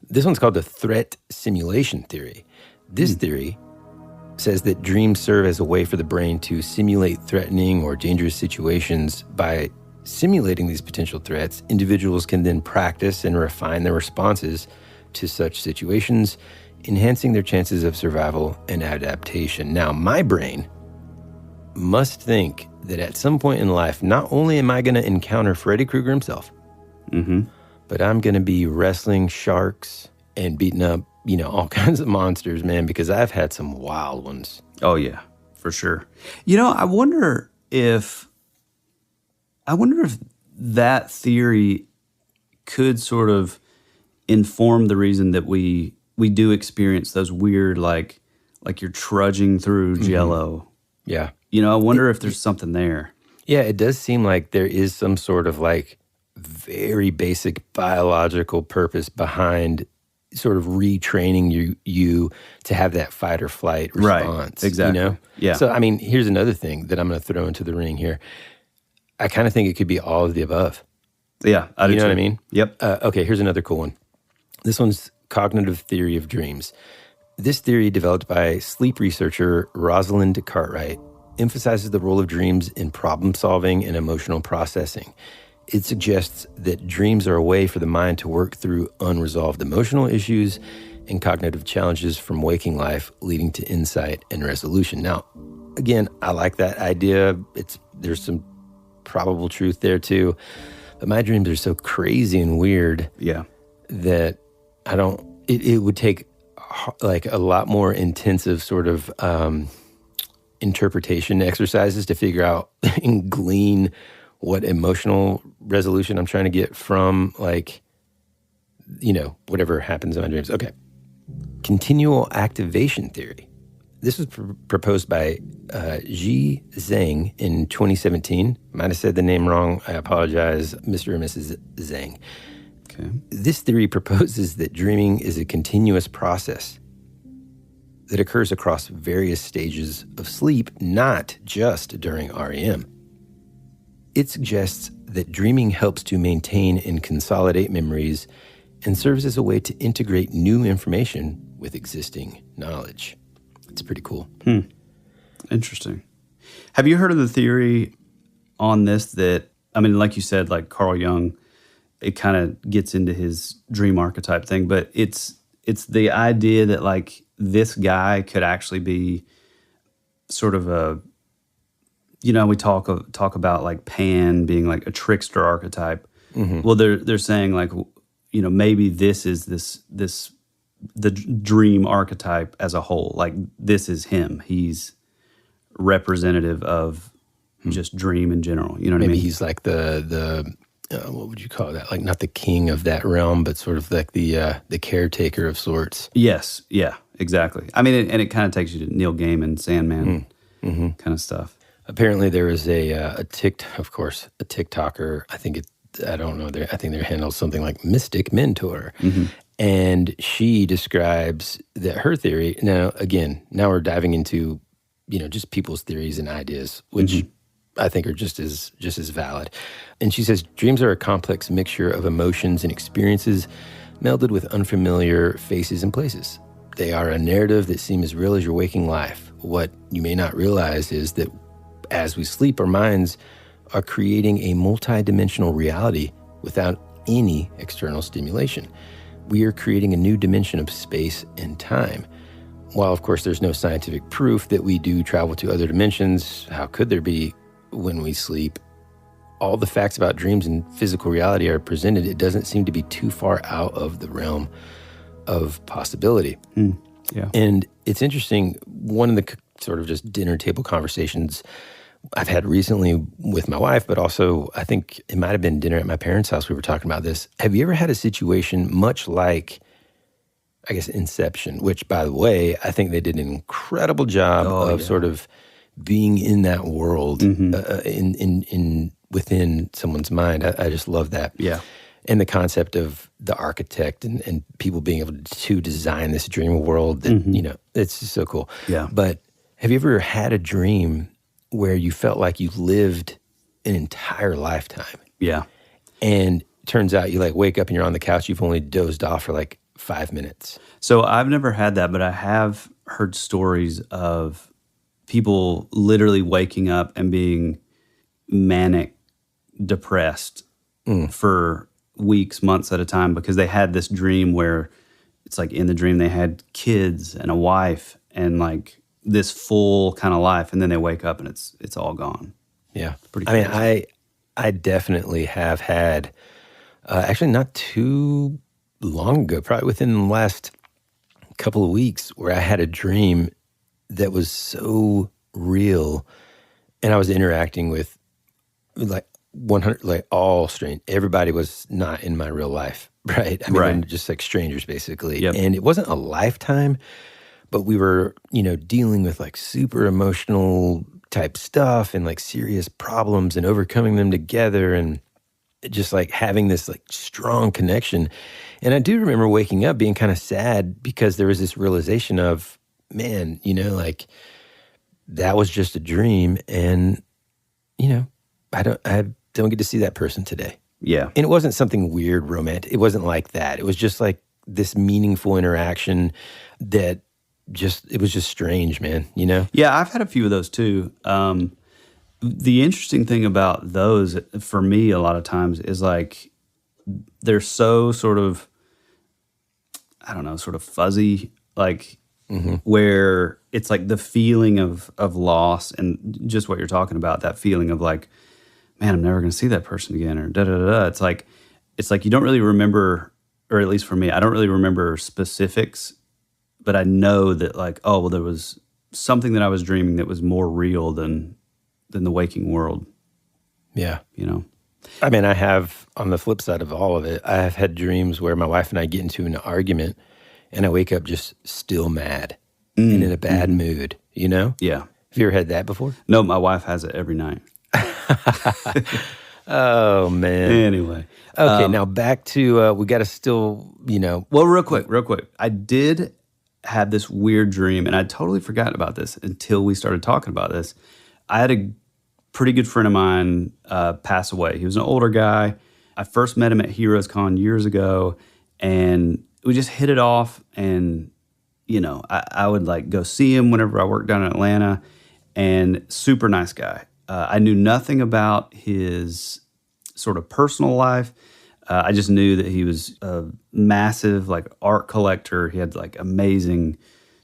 This one's called the threat simulation theory. This theory says that dreams serve as a way for the brain to simulate threatening or dangerous situations. By simulating these potential threats, individuals can then practice and refine their responses to such situations, enhancing their chances of survival and adaptation. Now, my brain must think that at some point in life, not only am I going to encounter Freddy Krueger himself, but I'm going to be wrestling sharks and beating up, you know, all kinds of monsters, man, because I've had some wild ones. Oh, yeah, for sure. You know, I wonder if that theory could sort of inform the reason that we do experience those weird, like you're trudging through Jell-O. Yeah. You know, I wonder if there's something there. Yeah, it does seem like there is some sort of like very basic biological purpose behind sort of retraining you to have that fight or flight response. Right, exactly. You know? Yeah. So, I mean, here's another thing that I'm going to throw into the ring here. I kind of think it could be all of the above. Yeah, I do You know too. what I mean? Yep. Okay, here's another cool one. This one's cognitive theory of dreams. This theory, developed by sleep researcher Rosalind Cartwright, emphasizes the role of dreams in problem solving and emotional processing. It suggests that dreams are a way for the mind to work through unresolved emotional issues and cognitive challenges from waking life, leading to insight and resolution. Now, again, I like that idea. There's some probable truth there too. But my dreams are so crazy and weird that it would take like a lot more intensive sort of interpretation exercises to figure out and glean what emotional resolution I'm trying to get from, like, you know, whatever happens in my dreams. Okay. Continual activation theory. This was proposed by Ji Zhang in 2017. Might have said the name wrong. I apologize, Mr. and Mrs. Zhang. Okay. This theory proposes that dreaming is a continuous process that occurs across various stages of sleep, not just during REM. It suggests that dreaming helps to maintain and consolidate memories and serves as a way to integrate new information with existing knowledge. It's pretty cool. Interesting. Have you heard of the theory on this that, I mean, like you said, like Carl Jung, it kind of gets into his dream archetype thing, but it's the idea that like this guy could actually be sort of a, you know, we talk about like Pan being like a trickster archetype. Well, they're saying like, you know, maybe this is the dream archetype as a whole. Like this is him. He's representative of just dream in general. You know what I mean? Maybe he's like the what would you call that? Like not the king of that realm, but sort of like the caretaker of sorts. Yes. Yeah, exactly. I mean, and it kind of takes you to Neil Gaiman, Sandman kind of stuff. Apparently there is a TikToker, I don't know, I think their handle is something like Mystic Mentor. Mm-hmm. And she describes that her theory, now we're diving into, just people's theories and ideas, which I think are just as valid. And she says, dreams are a complex mixture of emotions and experiences melded with unfamiliar faces and places. They are a narrative that seem as real as your waking life. What you may not realize is that as we sleep, our minds are creating a multi-dimensional reality without any external stimulation. We are creating a new dimension of space and time. While, of course, there's no scientific proof that we do travel to other dimensions, how could there be when we sleep? All the facts about dreams and physical reality are presented. It doesn't seem to be too far out of the realm of possibility. Yeah. And it's interesting, one of the sort of just dinner table conversations I've had recently with my wife, but also I think it might have been dinner at my parents' house. We were talking about this. Have you ever had a situation much like, I guess, Inception, which, by the way, I think they did an incredible job of sort of being in that world within someone's mind. I just love that. Yeah. And the concept of the architect and people being able to design this dream world that, it's just so cool. Yeah. But have you ever had a dream where you felt like you lived an entire lifetime? Yeah. And it turns out you wake up and you're on the couch, you've only dozed off for 5 minutes. So I've never had that, but I have heard stories of people literally waking up and being manic depressed for weeks, months at a time because they had this dream where it's in the dream they had kids and a wife and this full kind of life, and then they wake up and it's all gone. Yeah. Pretty crazy. I definitely have had, actually not too long ago, probably within the last couple of weeks, where I had a dream that was so real, and I was interacting with 100, all strange. Everybody was not in my real life, right? I mean, just strangers basically. Yep. And it wasn't a lifetime, but we were, dealing with super emotional type stuff and serious problems and overcoming them together and just having this strong connection. And I do remember waking up being kind of sad because there was this realization of, man, that was just a dream, and I don't get to see that person today. Yeah. And it wasn't something weird, romantic. It wasn't like that. It was just this meaningful interaction that it was just strange, man, Yeah, I've had a few of those too. The interesting thing about those, for me, a lot of times is they're so sort of, I don't know, sort of fuzzy, where it's the feeling of loss and just what you're talking about, that feeling of man, I'm never going to see that person again, or da-da-da-da. It's you don't really remember, or at least for me, I don't really remember specifics, but I know that there was something that I was dreaming that was more real than the waking world. Yeah. I mean, I have, on the flip side of all of it, I have had dreams where my wife and I get into an argument and I wake up just still mad and in a bad mood, Yeah. Have you ever had that before? No, my wife has it every night. Oh, man. Anyway. Okay, now back to, we got to still, Well, real quick. I did have this weird dream, and I totally forgot about this until we started talking about this. I had a pretty good friend of mine pass away. He was an older guy. I first met him at Heroes Con years ago, and we just hit it off. And, I would go see him whenever I worked down in Atlanta, and super nice guy. I knew nothing about his sort of personal life. I just knew that he was a massive art collector. He had amazing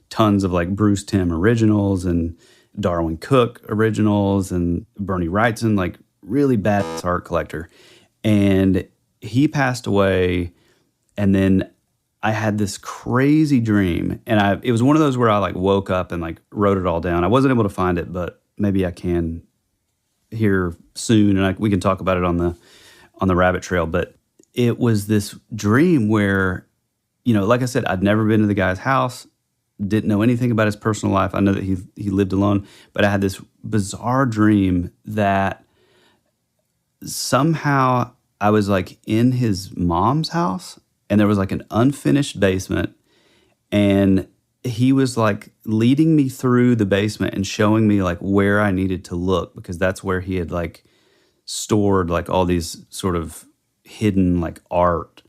tons of Bruce Timm originals and Darwin Cook originals and Bernie Wrightson, really badass art collector. And he passed away, and then I had this crazy dream, and it was one of those where I woke up and wrote it all down. I wasn't able to find it, but maybe I can here soon, and we can talk about it on the rabbit trail. But it was this dream where, like I said, I'd never been to the guy's house, didn't know anything about his personal life. I know that he lived alone, but I had this bizarre dream that somehow I was like in his mom's house, and there was like an unfinished basement, and he was like leading me through the basement and showing me like where I needed to look, because that's where he had like stored like all these sort of hidden like art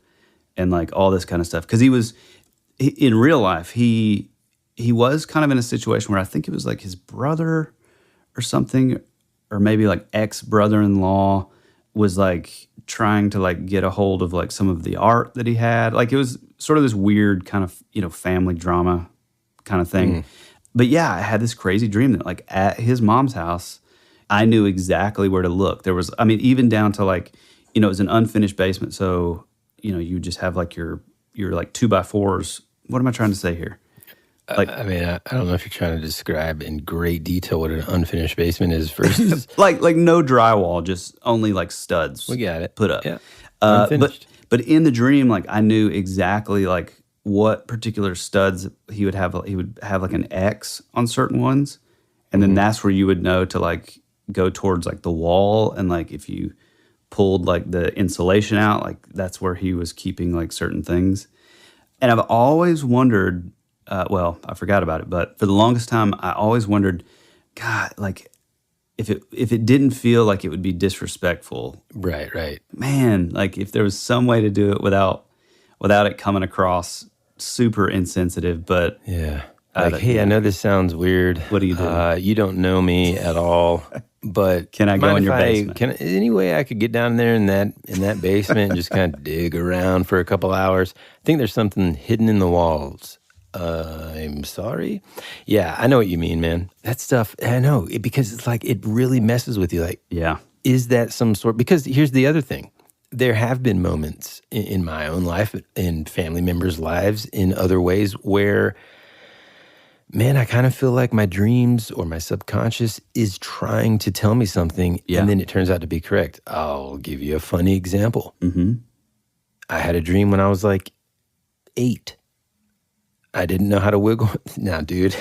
and like all this kind of stuff. Because in real life, he was kind of in a situation where I think it was like his brother or something, or maybe like ex-brother-in-law was like trying to like get a hold of like some of the art that he had. Like it was sort of this weird kind of, family drama kind of thing. But yeah, I had this crazy dream that like at his mom's house, I knew exactly where to look. There was, even down to like, it was an unfinished basement. So, you just have like your like 2x4s. What am I trying to say here? Like, I don't know if you're trying to describe in great detail what an unfinished basement is versus like no drywall, just only like studs. We got it. Put up. Yeah. But in the dream, like I knew exactly like what particular studs he would have. He would have like an X on certain ones, and then that's where you would know to like go towards like the wall, and like if you pulled like the insulation out, like that's where he was keeping like certain things. And I've always wondered. I forgot about it, but for the longest time, I always wondered, God, like if it didn't feel like it would be disrespectful, right, man, like if there was some way to do it without it coming across super insensitive, but yeah, like, hey, I know this sounds weird. What do you do? You don't know me at all, but can I go in your basement? Any way I could get down there in that basement and just kind of dig around for a couple hours? I think there's something hidden in the walls. I'm sorry. Yeah, I know what you mean, man. That stuff, I know, because it's like, it really messes with you. Like, yeah, is that some sort, because here's the other thing. There have been moments in my own life, in family members' lives, in other ways where, man, I kind of feel like my dreams or my subconscious is trying to tell me something, and then it turns out to be correct. I'll give you a funny example. I had a dream when I was like 8. I didn't know how to wiggle. Now, dude.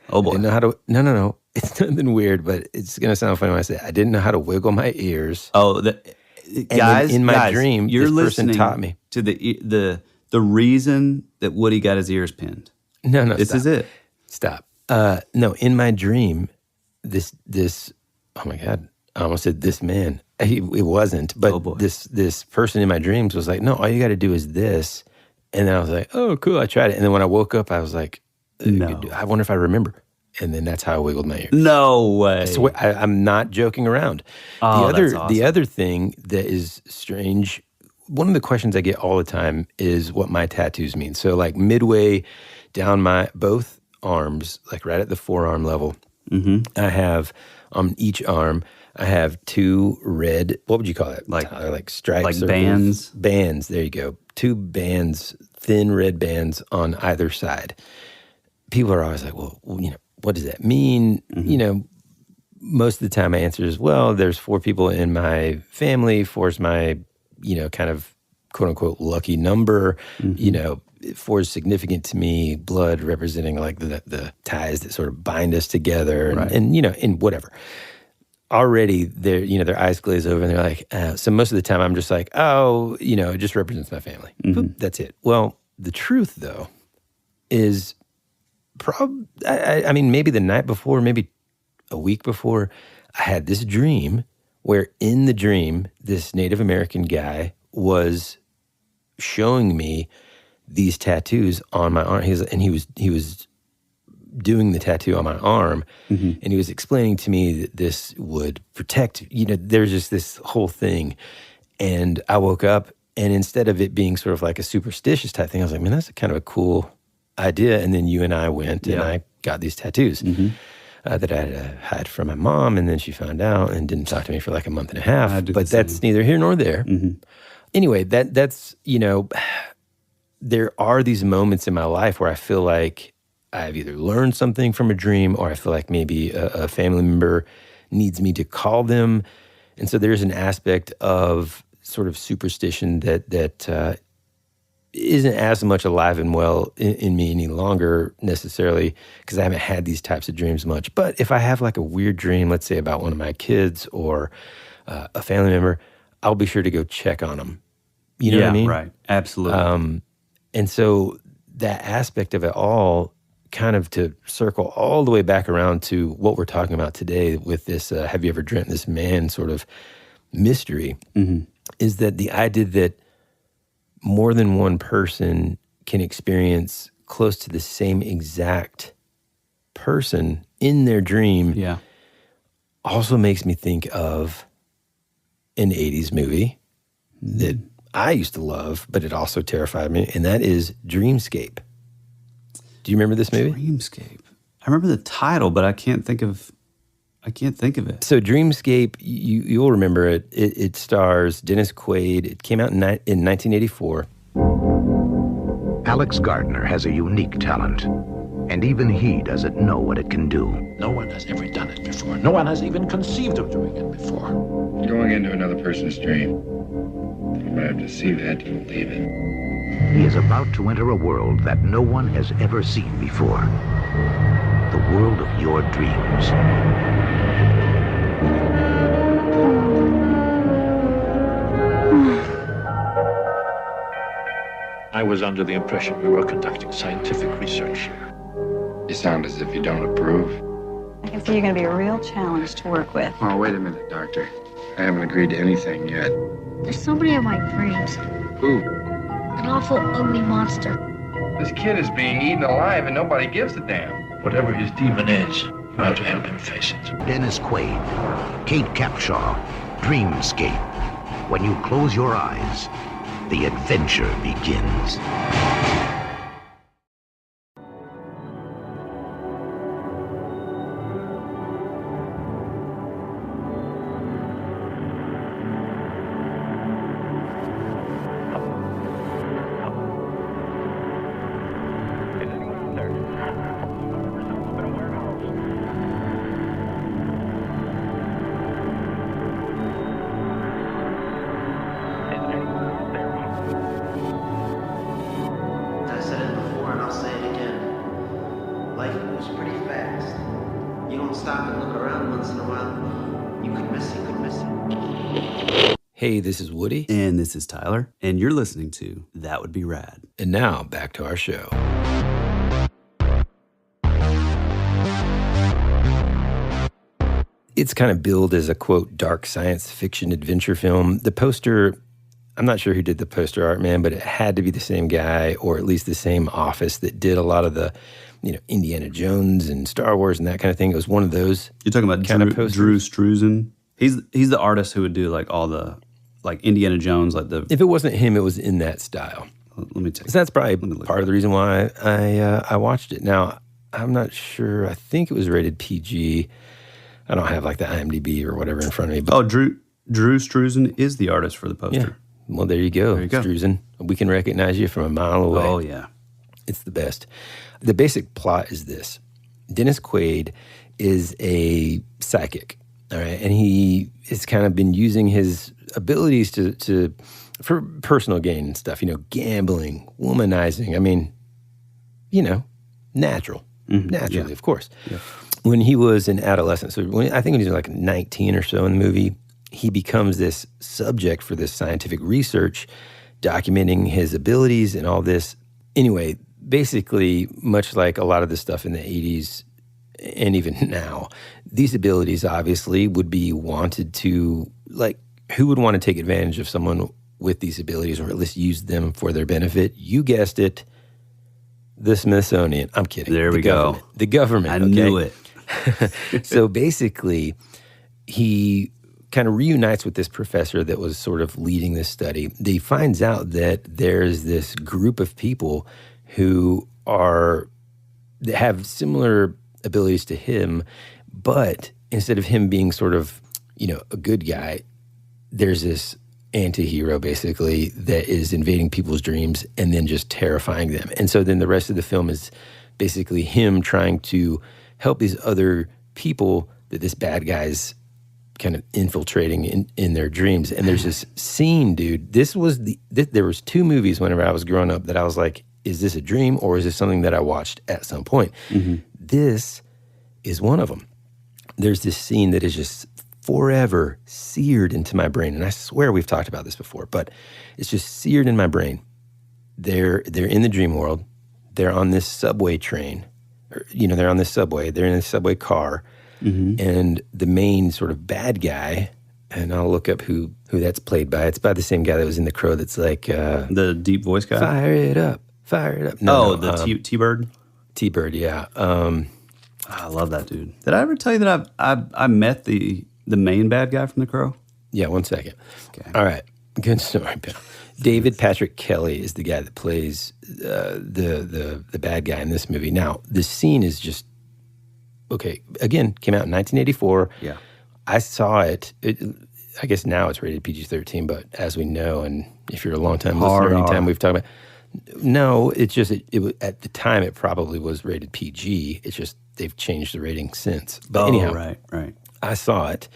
Oh, boy. I didn't know how to. No. It's nothing weird, but it's going to sound funny when I say it. I didn't know how to wiggle my ears. Oh, guys, in my dream, you're this person listening taught me. To the reason that Woody got his ears pinned. No, this stop. is it. Stop. No, in my dream, this. Oh my God, I almost said this man. It wasn't, but this person in my dreams was like, no, all you got to do is this. And then I was like, oh, cool, I tried it. And then when I woke up, I was like, no. I wonder if I remember. And then that's how I wiggled my ears. No way. I'm not joking around. Oh, that's awesome. The other thing that is strange, one of the questions I get all the time is what my tattoos mean. So like midway down my both arms, like right at the forearm level, I have on each arm, I have 2 red, what would you call it? Like stripes? Like circles? bands? Bands, there you go. 2 bands, thin red bands on either side. People are always like, well, what does that mean? Most of the time my answer is, well, there's 4 people in my family. 4 is my, kind of quote unquote lucky number. 4 is significant to me, blood representing like the ties that sort of bind us together and whatever. Already, their eyes glaze over and they're like, so most of the time I'm just like, oh, it just represents my family. That's it. Well, the truth, though, is maybe the night before, maybe a week before, I had this dream where in the dream, this Native American guy was showing me these tattoos on my arm. He was doing the tattoo on my arm, and he was explaining to me that this would protect, there's just this whole thing. And I woke up, and instead of it being sort of like a superstitious type thing, I was like, man, that's kind of a cool idea. And then you and I went, and I got these tattoos that I had to hide from my mom, and then she found out and didn't talk to me for like a month and a half. But that's neither here nor there. Anyway, that's, there are these moments in my life where I feel like I've either learned something from a dream, or I feel like maybe a family member needs me to call them. And so there's an aspect of sort of superstition that isn't as much alive and well in me any longer necessarily because I haven't had these types of dreams much. But if I have like a weird dream, let's say about one of my kids or a family member, I'll be sure to go check on them. You know what I mean? Right. Absolutely. And so that aspect of it all, kind of to circle all the way back around to what we're talking about today with this have you ever dreamt this man sort of mystery, is that the idea that more than one person can experience close to the same exact person in their dream also makes me think of an 80s movie that I used to love, but it also terrified me, and that is Dreamscape. Do you remember this movie? Dreamscape. I remember the title, but I can't think of it. So Dreamscape, you'll remember it. It stars Dennis Quaid. It came out in 1984. Alex Gardner has a unique talent, and even he doesn't know what it can do. No one has ever done it before. No one has even conceived of doing it before. Going into another person's dream. If I have to see that, you believe it. He is about to enter a world that no one has ever seen before. The world of your dreams. I was under the impression we were conducting scientific research here. You sound as if you don't approve. I can see you're going to be a real challenge to work with. Oh, wait a minute, Doctor. I haven't agreed to anything yet. There's somebody in my dreams. Who? An awful, ugly monster. This kid is being eaten alive and nobody gives a damn. Whatever his demon is, you have to help him face it. Dennis Quaid, Kate Capshaw, Dreamscape. When you close your eyes, the adventure begins. Hey, this is Woody. And this is Tyler. And you're listening to That Would Be Rad. And now, back to our show. It's kind of billed as a, quote, dark science fiction adventure film. The poster, I'm not sure who did the poster art, man, but it had to be the same guy, or at least the same office that did a lot of the, Indiana Jones and Star Wars and that kind of thing. It was one of those. You're talking about Drew Struzan? He's the artist who would do like all the, like Indiana Jones, like the... If it wasn't him, it was in that style. Let me take. So that's probably part of the reason why I watched it. Now, I'm not sure. I think it was rated PG. I don't have like the IMDb or whatever in front of me. But Drew Struzan is the artist for the poster. Yeah. Well, there you go, Struzan. We can recognize you from a mile away. Oh, yeah. It's the best. The basic plot is this. Dennis Quaid is a psychic, all right? And he has kind of been using his abilities to for personal gain and stuff, gambling, womanizing. I mean, natural. Naturally, of course. Yeah. When he was an adolescent, so I think when he was like 19 or so in the movie, he becomes this subject for this scientific research, documenting his abilities and all this. Anyway, basically, much like a lot of the stuff in the 80s and even now, these abilities obviously would be wanted to, like, who would want to take advantage of someone with these abilities or at least use them for their benefit? You guessed it, the Smithsonian. I'm kidding. There we go. The government. I knew it. So basically, he kind of reunites with this professor that was sort of leading this study. He finds out that there's this group of people who that have similar abilities to him, but instead of him being sort of, a good guy, there's this anti-hero basically that is invading people's dreams and then just terrifying them. And so then the rest of the film is basically him trying to help these other people that this bad guy's kind of infiltrating in their dreams. And there's this scene, dude. There was 2 movies whenever I was growing up that I was like, is this a dream or is this something that I watched at some point? Mm-hmm. This is one of them. There's this scene that is just forever seared into my brain. And I swear we've talked about this before, but it's just seared in my brain. They're in the dream world. They're on this subway train. They're on this subway. They're in a subway car. Mm-hmm. And the main sort of bad guy, and I'll look up who that's played by. It's by the same guy that was in The Crow that's like... the deep voice guy? Fire it up. T-Bird? T-Bird, yeah. I love that dude. Did I ever tell you that I met the main bad guy from The Crow? Yeah, one second. Okay. All right. Good story, pal. David Patrick Kelly is the guy that plays the bad guy in this movie. Now, this scene is just, okay, again, came out in 1984. Yeah. I saw it. I guess now it's rated PG-13, but as we know, and if you're a long-time listener, anytime we've talked about, no, it's just, it at the time it probably was rated PG. It's just they've changed the rating since. But anyhow, right. I saw it.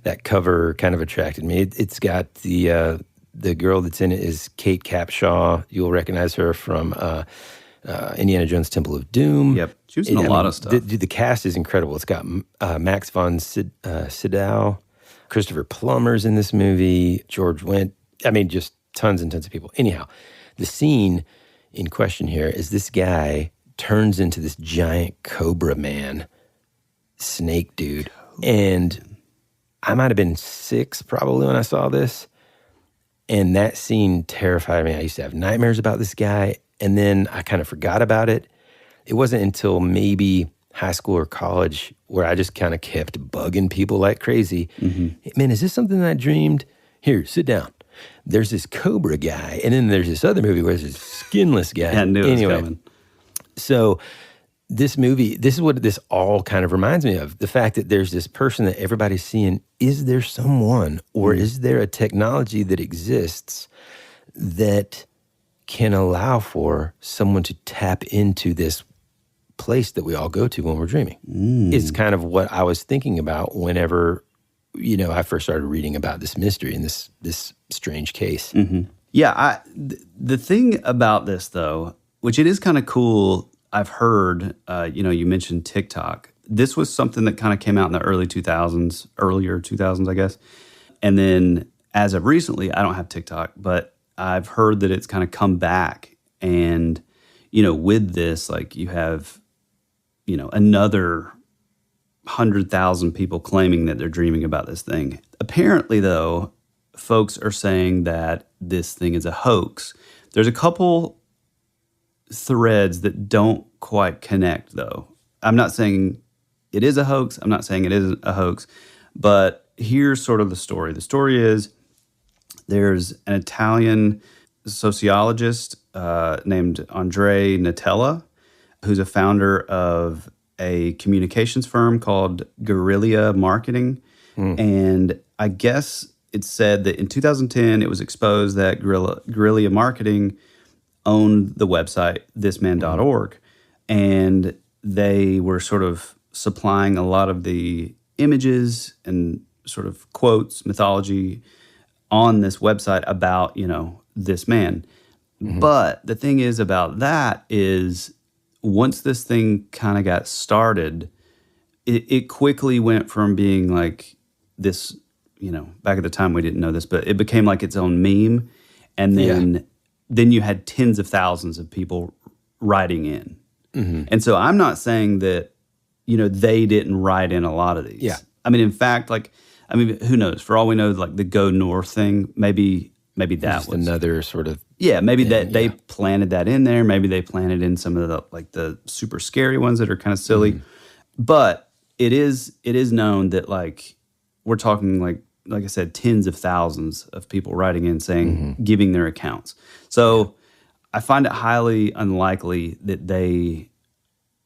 That cover kind of attracted me. It's got the girl that's in it is Kate Capshaw. You'll recognize her from Indiana Jones Temple of Doom. Yep. She was in a lot of stuff. The cast is incredible. It's got Max von Sydow, Christopher Plummer's in this movie, George Wendt. I mean, just tons and tons of people. Anyhow, the scene in question here is this guy turns into this giant cobra man, snake dude. And I might have been 6 probably when I saw this. And that scene terrified me. I used to have nightmares about this guy. And then I kind of forgot about it. It wasn't until maybe high school or college where I just kind of kept bugging people like crazy. Mm-hmm. Man, is this something that I dreamed? Here, sit down. There's this cobra guy. And then there's this other movie where there's this skinless guy. Yeah, I knew it was coming. So this movie, this is what this all kind of reminds me of. The fact that there's this person that everybody's seeing. Is there someone or is there a technology that exists that can allow for someone to tap into this place that we all go to when we're dreaming? It's kind of what I was thinking about whenever, I first started reading about this mystery and this strange case. Mm-hmm. Yeah, the thing about this, though, which it is kind of cool, I've heard, you mentioned TikTok. This was something that kind of came out in the earlier 2000s, I guess. And then as of recently, I don't have TikTok, but I've heard that it's kind of come back. And, with this, like you have, another 100,000 people claiming that they're dreaming about this thing. Apparently, though, folks are saying that this thing is a hoax. There's a couple threads that don't quite connect, though. I'm not saying it is a hoax. I'm not saying it isn't a hoax. But here's sort of the story. The story is there's an Italian sociologist named Andrea Nutella, who's a founder of a communications firm called Guerrilla Marketing. And I guess it said that in 2010, it was exposed that Guerrilla Marketing owned the website thisman.org. And they were sort of supplying a lot of the images and sort of quotes, mythology on this website about, this man. Mm-hmm. But the thing is about that is once this thing kind of got started, it quickly went from being like this, back at the time we didn't know this, but it became like its own meme. And then you had tens of thousands of people writing in. Mm-hmm. And so I'm not saying that, they didn't write in a lot of these. Yeah. I mean, in fact, who knows? For all we know, like the Go North thing, maybe that just was another sort of maybe thing, they planted that in there. Maybe they planted in some of the super scary ones that are kind of silly. Mm-hmm. But it is known that we're talking like I said, tens of thousands of people writing in saying, giving their accounts. So I find it highly unlikely that they,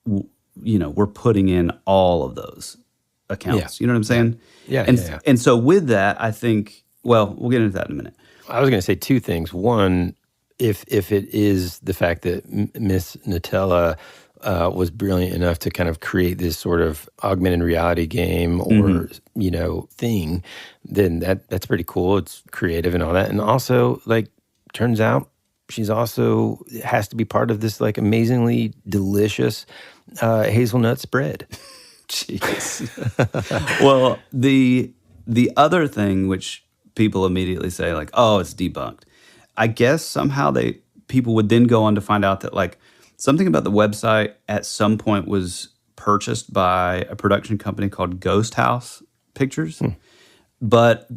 were putting in all of those accounts. Yeah. You know what I'm saying? Yeah. And so with that, I think, we'll get into that in a minute. I was going to say 2 things. One, if it is the fact that Miss Nutella was brilliant enough to kind of create this sort of augmented reality game or, thing, then that's pretty cool. It's creative and all that. And also, like, turns out she's also has to be part of this, like, amazingly delicious hazelnut spread. Jeez. Well, the other thing which people immediately say, like, oh, it's debunked. I guess somehow people would then go on to find out that, like, something about the website at some point was purchased by a production company called Ghost House Pictures. But,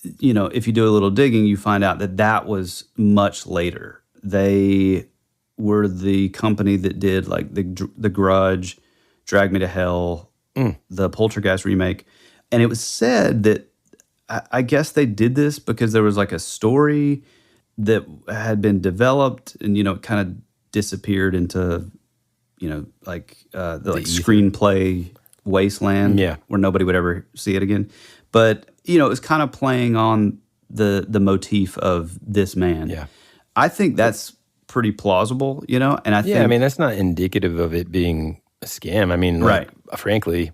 if you do a little digging, you find out that was much later. They were the company that did, like, the Grudge, Drag Me to Hell, the Poltergeist remake. And it was said that I guess they did this because there was, like, a story that had been developed and, it kind of disappeared into, the screenplay wasteland where nobody would ever see it again. But, it was kind of playing on the motif of this man. Yeah. I think that's pretty plausible, and I think... that's not indicative of it being a scam. I mean, like, frankly,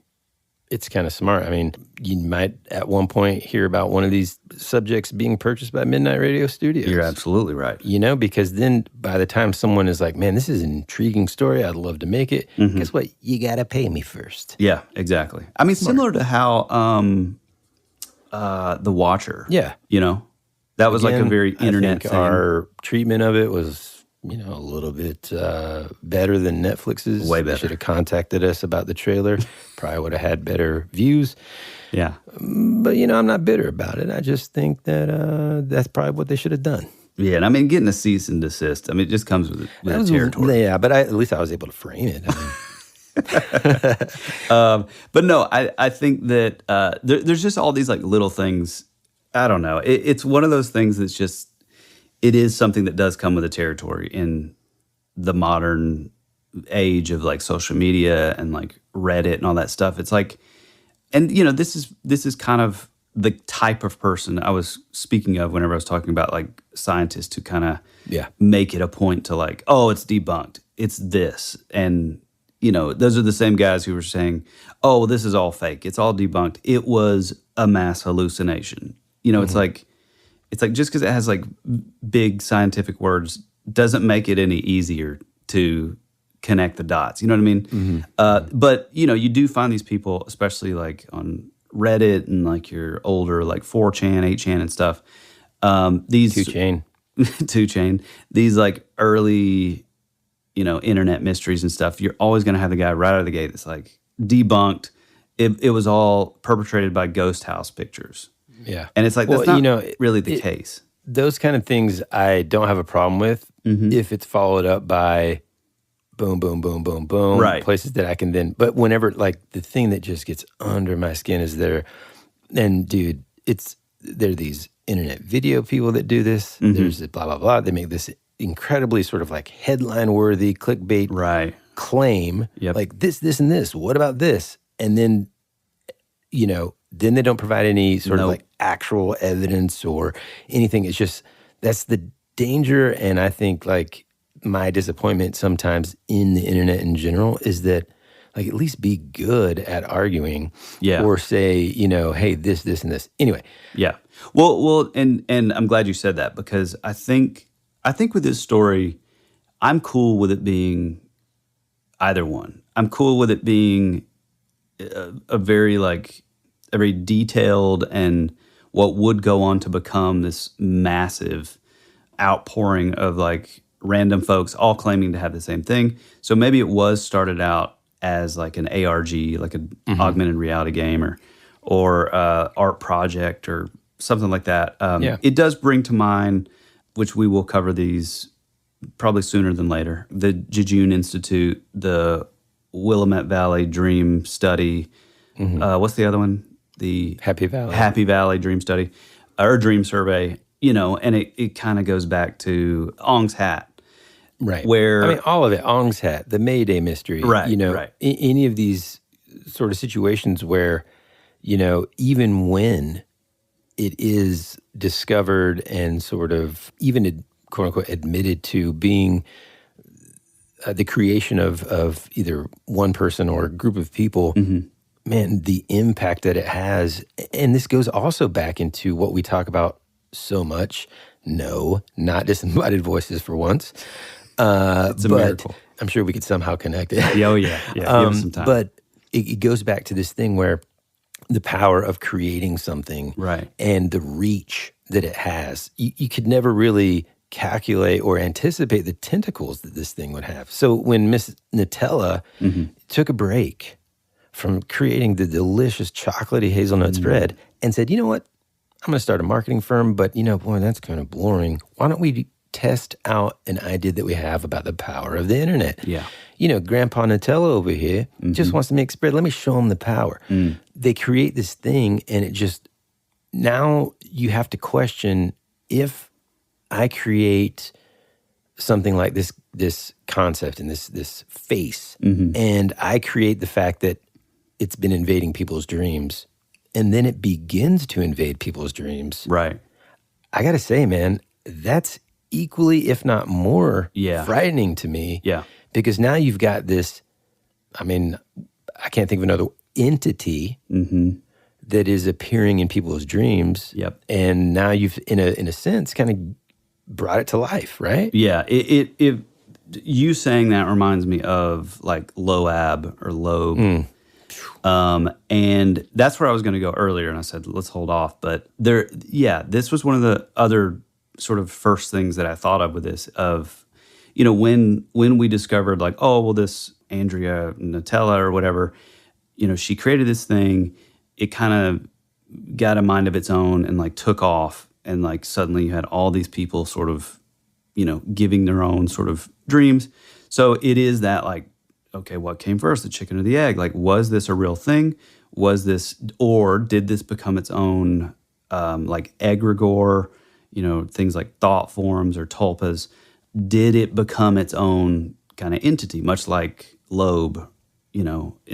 it's kind of smart. I mean, you might at one point hear about one of these subjects being purchased by Midnight Radio Studios. You're absolutely right. Because then by the time someone is like, man, this is an intriguing story, I'd love to make it, guess what? You got to pay me first. Yeah, exactly. I mean, similar to how The Watcher, that was, like, a very internet thing. Our treatment of it was... a little bit better than Netflix's. Way better. They should have contacted us about the trailer. Probably would have had better views. Yeah. But, I'm not bitter about it. I just think that that's probably what they should have done. Yeah, and I mean, getting a cease and desist, it just comes with the territory. Yeah, but at least I was able to frame it. But no, I think that there's just all these, like, little things. I don't know. It's one of those things that's just... It is something that does come with the territory in the modern age of, like, social media and, like, Reddit and all that stuff. It's like, and this is kind of the type of person I was speaking of whenever I was talking about, like, scientists who kind of make it a point to, like, oh, it's debunked, it's this, and those are the same guys who were saying, oh, well, this is all fake, it's all debunked, it was a mass hallucination. It's like just because it has, like, big scientific words doesn't make it any easier to connect the dots. You know what I mean? But, you do find these people, especially, like, on Reddit and, like, your older, like, 4chan, 8chan and stuff. These 2chain. These, like, early, internet mysteries and stuff. You're always going to have the guy right out of the gate that's like, debunked. It was all perpetrated by Ghost House Pictures. Yeah. And it's like, that's not really the case. Those kind of things I don't have a problem with if it's followed up by boom, boom, boom, boom, boom. Right. Places that I can then, but whenever, like, the thing that just gets under my skin is and dude, there are these internet video people that do this. There's this blah, blah, blah. They make this incredibly sort of, like, headline-worthy clickbait claim. Like, this, and this. What about this? And then, then they don't provide any sort of, like, actual evidence or anything. It's just, that's the danger. And I think, like, my disappointment sometimes in the internet in general is that, like, at least be good at arguing or say, hey, this, and this. Anyway. Yeah. Well, and I'm glad you said that, because I think with this story, I'm cool with it being either one. I'm cool with it being a very detailed and what would go on to become this massive outpouring of, like, random folks all claiming to have the same thing. So maybe it was started out as, like, an ARG, like an augmented reality game or art project or something like that. It does bring to mind, which we will cover these probably sooner than later, the Jejune Institute, the Willamette Valley Dream Study. What's the other one? The Happy Valley Dream Study or Dream Survey, and it kind of goes back to Ong's Hat. Right. Where, I mean, all of it, Ong's Hat, the Mayday mystery. Right, any of these sort of situations where, even when it is discovered and sort of even, quote unquote, admitted to being the creation of either one person or a group of people, man, the impact that it has. And this goes also back into what we talk about so much. No, not disembodied voices for once. It's a miracle. I'm sure we could somehow connect it. Oh, yeah. Give us some time. But it goes back to this thing where the power of creating something and the reach that it has, you could never really calculate or anticipate the tentacles that this thing would have. So when Miss Nutella took a break from creating the delicious chocolatey hazelnut spread and said, you know what, I'm going to start a marketing firm, but boy, that's kind of boring. Why don't we test out an idea that we have about the power of the internet? Yeah. Grandpa Nutella over here just wants to make spread. Let me show him the power. They create this thing, and it just, now you have to question, if I create something like this concept and this face, and I create the fact that it's been invading people's dreams, and then it begins to invade people's dreams. Right. I got to say, man, that's equally, if not more, frightening to me. Yeah. Because now you've got this, I can't think of another entity that is appearing in people's dreams. Yep. And now you've, in a sense, kind of brought it to life, right? Yeah. You saying that reminds me of like Loab or Loeb. And that's where I was going to go earlier, and I said, let's hold off. But this was one of the other sort of first things that I thought of with this, of, when we discovered like, oh, well, this Andrea Nutella or whatever, she created this thing, it kind of got a mind of its own and like took off, and like suddenly you had all these people sort of, giving their own sort of dreams. So it is that like, okay, what came first, the chicken or the egg? Like, was this a real thing? Or did this become its own, like egregore, things like thought forms or tulpas? Did it become its own kind of entity, much like Loeb, in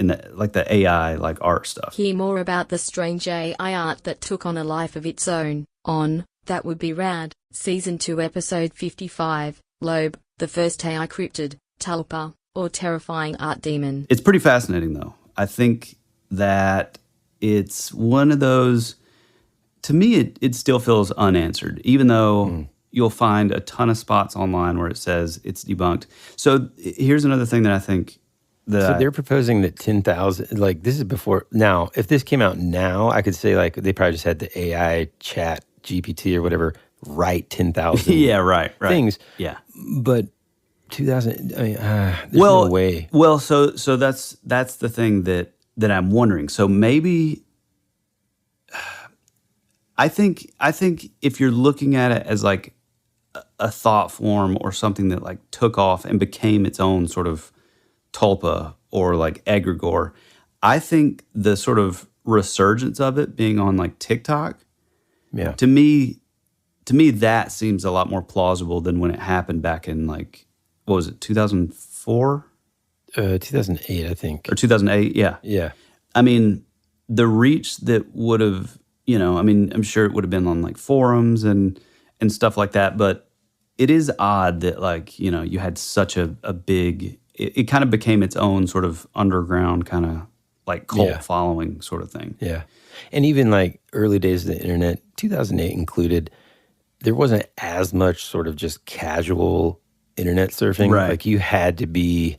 the AI, like art stuff? Hear more about the strange AI art that took on a life of its own on That Would Be Rad, Season 2, Episode 55, Loeb, the first AI cryptid, tulpa, or terrifying art demon. It's pretty fascinating, though. I think that it's one of those, to me, it still feels unanswered, even though you'll find a ton of spots online where it says it's debunked. So here's another thing that I think that... So they're proposing that 10,000, like this is before, now, if this came out now, I could say like they probably just had the AI chat GPT or whatever write 10,000 yeah, right. things. Yeah. But 2000, there's no way. Well, so that's the thing that I'm wondering. So maybe I think if you're looking at it as like a thought form or something that like took off and became its own sort of tulpa or like egregore, I think the sort of resurgence of it being on like TikTok, to me that seems a lot more plausible than when it happened back in like, what was it, 2004? 2008, I think. Or 2008, yeah. Yeah. I mean, the reach that would have, I'm sure it would have been on like forums and stuff like that, but it is odd that like, you had such a big, it kind of became its own sort of underground kind of like cult following sort of thing. Yeah. And even like early days of the internet, 2008 included, there wasn't as much sort of just casual internet surfing. Right. Like you had to be,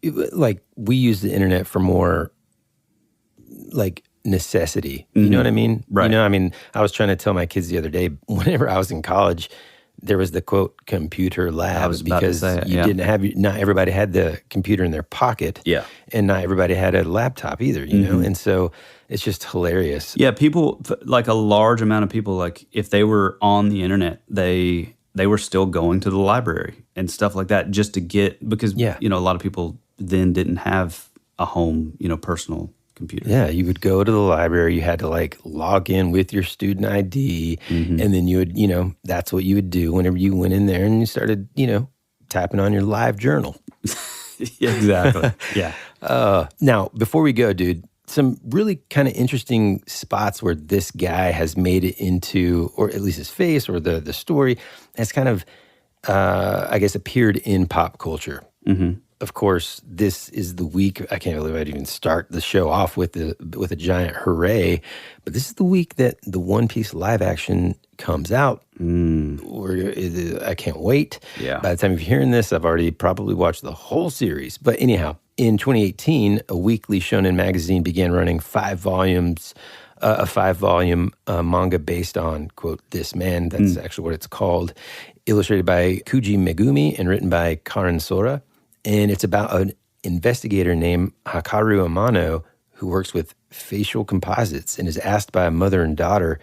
like we use the internet for more like necessity. You know what I mean? Right. I was trying to tell my kids the other day, whenever I was in college, there was the quote computer lab because not everybody had the computer in their pocket. Yeah. And not everybody had a laptop either, you know? And so it's just hilarious. Yeah, people, like a large amount of people, like if they were on the internet, they were still going to the library and stuff like that just to get, because, a lot of people then didn't have a home, personal computer. Yeah, you would go to the library, you had to like log in with your student ID, and then you would, that's what you would do whenever you went in there and you started, tapping on your live journal. Exactly. Yeah. Now, before we go, dude, some really kind of interesting spots where this guy has made it into, or at least his face or the story has kind of I guess, appeared in pop culture. Mm-hmm. Of course, this is the week. I can't believe I'd even start the show off with a giant hooray. But this is the week that the One Piece live action comes out. I can't wait. Yeah. By the time you're hearing this, I've already probably watched the whole series. But anyhow, in 2018, a weekly shonen magazine began running 5 volumes, a 5-volume manga based on, quote, this man. That's actually what it's called. Illustrated by Kuji Megumi and written by Karin Sora. And it's about an investigator named Hikaru Amano who works with facial composites and is asked by a mother and daughter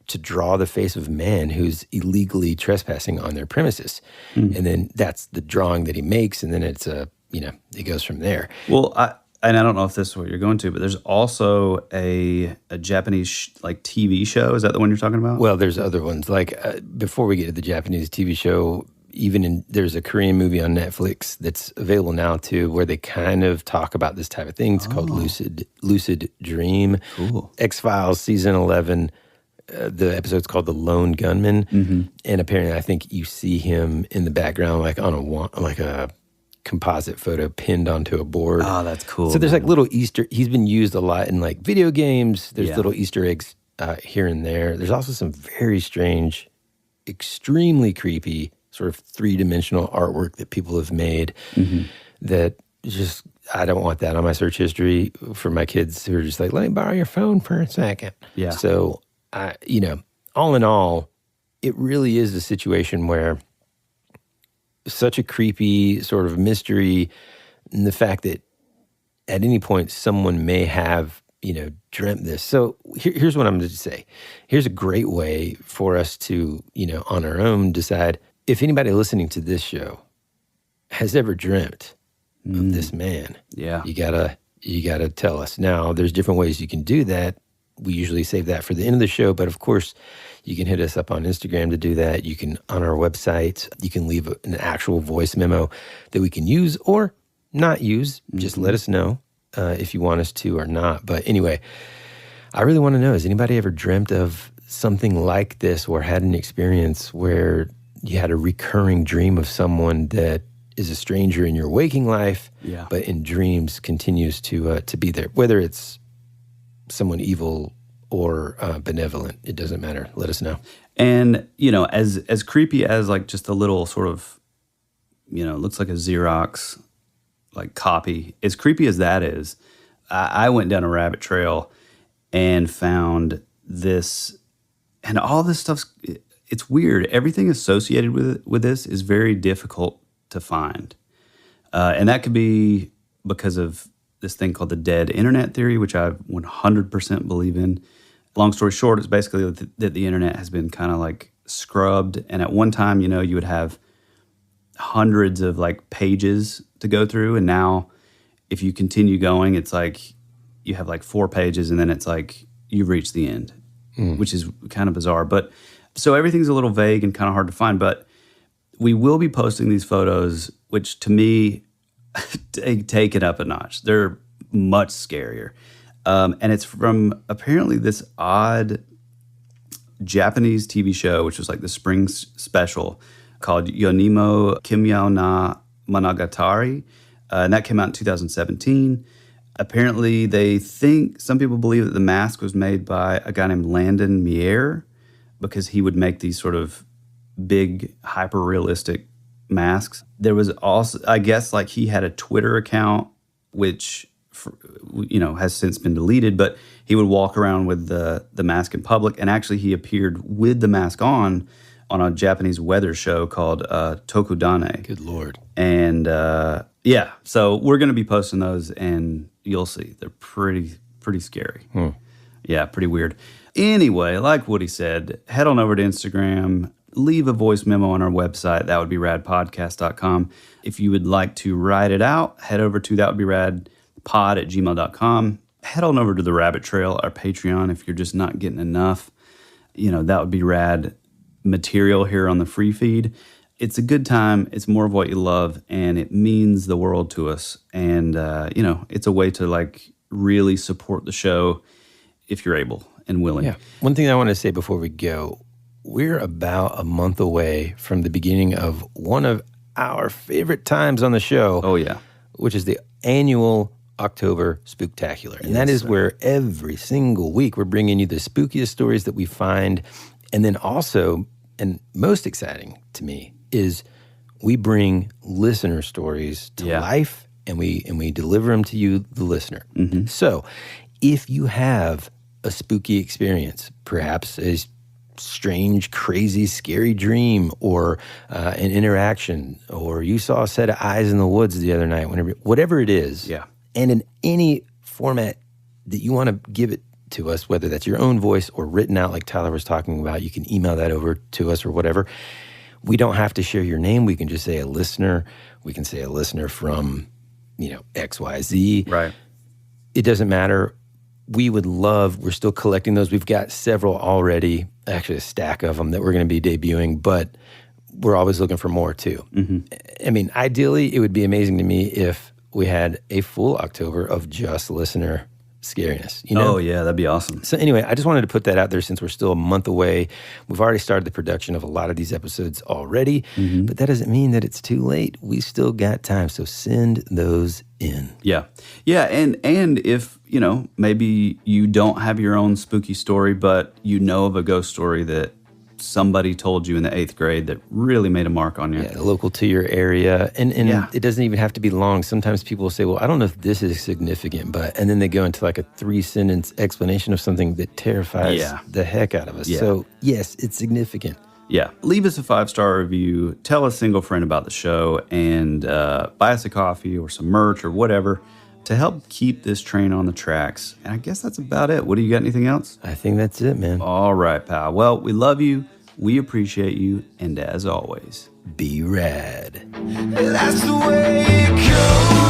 to draw the face of a man who's illegally trespassing on their premises. And then that's the drawing that he makes, and then it's it goes from there. Well, I don't know if this is what you're going to, but there's also a Japanese TV show. Is that the one you're talking about? Well, there's other ones. Before we get to the Japanese TV show, there's a Korean movie on Netflix that's available now too, where they kind of talk about this type of thing. It's called Lucid Dream. Cool. X-Files season 11. The episode's called The Lone Gunman, and apparently, I think you see him in the background, like on a composite photo pinned onto a board. Oh, that's cool. So there's little Easter. He's been used a lot in video games. There's little Easter eggs here and there. There's also some very strange, extremely creepy, sort of 3-dimensional artwork that people have made that just, I don't want that on my search history for my kids who are just like, let me borrow your phone for a second. Yeah. So, all in all, it really is a situation where such a creepy sort of mystery, and the fact that at any point someone may have, dreamt this. So here's what I'm going to say. Here's a great way for us to, on our own decide if anybody listening to this show has ever dreamt of this man. Yeah. You gotta tell us. Now, there's different ways you can do that. We usually save that for the end of the show, but of course, you can hit us up on Instagram to do that. You can, on our website, you can leave an actual voice memo that we can use or not use. Just let us know if you want us to or not. But anyway, I really want to know, has anybody ever dreamt of something like this or had an experience where you had a recurring dream of someone that is a stranger in your waking life, but in dreams continues to be there, whether it's someone evil or benevolent, it doesn't matter. Let us know. And, as creepy as just a little sort of, looks like a Xerox copy, as creepy as that is, I went down a rabbit trail and found this, and all this stuff's, it's weird. Everything associated with this is very difficult to find. And that could be because of this thing called the dead internet theory, which I 100% believe in. Long story short, it's basically that the internet has been kind of scrubbed. And at one time, you would have hundreds of pages to go through. And now if you continue going, it's you have 4 pages and then it's you've reached the end, which is kind of bizarre. But so everything's a little vague and kind of hard to find. But we will be posting these photos, which to me take it up a notch. They're much scarier. And it's from apparently this odd Japanese TV show, which was the spring special called Yonimo Kimyao na Monogatari. And that came out in 2017. Apparently, some people believe that the mask was made by a guy named Landon Mier because he would make these sort of big, hyper-realistic masks. There was also, I guess, he had a Twitter account, which has since been deleted, but he would walk around with the mask in public, and actually he appeared with the mask on a Japanese weather show called Tokudane. Good Lord. And so we're going to be posting those, and you'll see. They're pretty scary. Yeah, pretty weird. Anyway, like Woody said, head on over to Instagram, leave a voice memo on our website, thatwouldberadpodcast.com. If you would like to write it out, head over to thatwouldberadpod@gmail.com. Head on over to the Rabbit Trail, our Patreon, if you're just not getting enough. That would be rad material here on the free feed. It's a good time. It's more of what you love, and it means the world to us. And, it's a way to really support the show if you're able and willing. Yeah. One thing I want to say before we go, we're about a month away from the beginning of one of our favorite times on the show. Oh, yeah. Which is the annual October Spooktacular. And that is where every single week we're bringing you the spookiest stories that we find. And then also, and most exciting to me, is we bring listener stories to life and we deliver them to you, the listener. Mm-hmm. So if you have a spooky experience, perhaps a strange, crazy, scary dream, or an interaction, or you saw a set of eyes in the woods the other night, whatever it is, and in any format that you want to give it to us, whether that's your own voice or written out like Tyler was talking about, you can email that over to us or whatever. We don't have to share your name. We can just say a listener. We can say a listener from, XYZ. Right. It doesn't matter. We would love, we're still collecting those. We've got several already, actually a stack of them that we're going to be debuting, but we're always looking for more too. Mm-hmm. I mean, ideally, it would be amazing to me if we had a full October of just listener scariness. Oh, yeah, that'd be awesome. So anyway, I just wanted to put that out there since we're still a month away. We've already started the production of a lot of these episodes already, but that doesn't mean that it's too late. We still got time, so send those in. Yeah. Yeah, and if, maybe you don't have your own spooky story, but you know of a ghost story that somebody told you in the 8th grade that really made a mark on you. Yeah, local to your area. And it doesn't even have to be long. Sometimes people will say, well, I don't know if this is significant, and then they go into like a 3-sentence explanation of something that terrifies the heck out of us. Yeah. So yes, it's significant. Yeah. Leave us a 5-star review. Tell a single friend about the show, and buy us a coffee or some merch or whatever to help keep this train on the tracks. And I guess that's about it. What do you got? Anything else? I think that's it, man. All right, pal. Well, we love you. We appreciate you. And as always, be rad. That's the way it goes.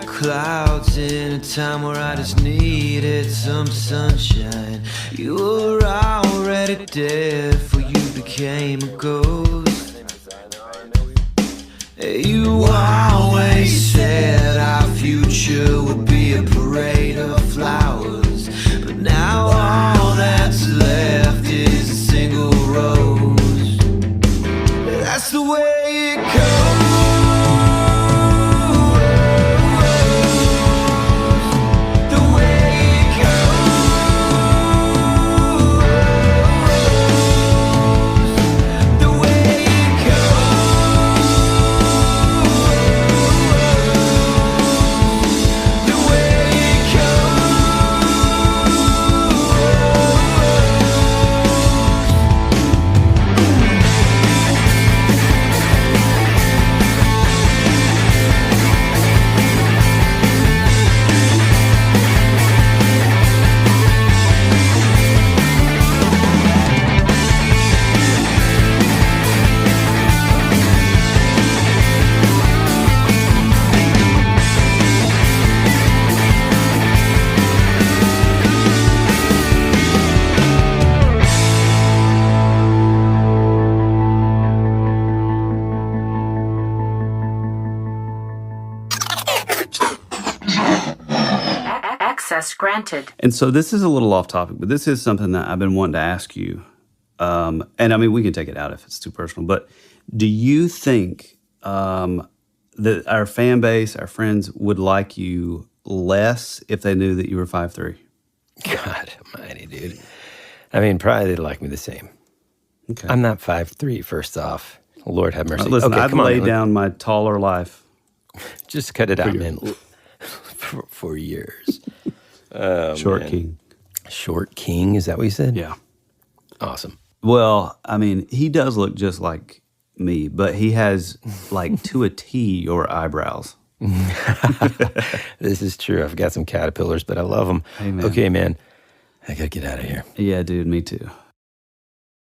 Clouds in a time where I just needed some sunshine. You were already dead before you became a ghost. You always said our future would be a parade of flowers, but now all that's left is a single rose. That's the way it goes. Go. Access granted. And so this is a little off topic, but this is something that I've been wanting to ask you. And I mean, we can take it out if it's too personal, but do you think that our fan base, our friends, would like you less if they knew that you were 5'3"? God almighty, dude. I mean, probably they'd like me the same. Okay. I'm not 5'3", first off. Lord have mercy. Listen, okay, I'd lay down my taller life. Just cut it out, man. For years. Short king. Short king, is that what you said? Yeah. Awesome. Well, I mean, he does look just like me, but he has, like, to a T, your eyebrows. This is true. I've got some caterpillars, but I love them. Hey, man. Okay, man. I gotta get out of here. Yeah, dude, me too.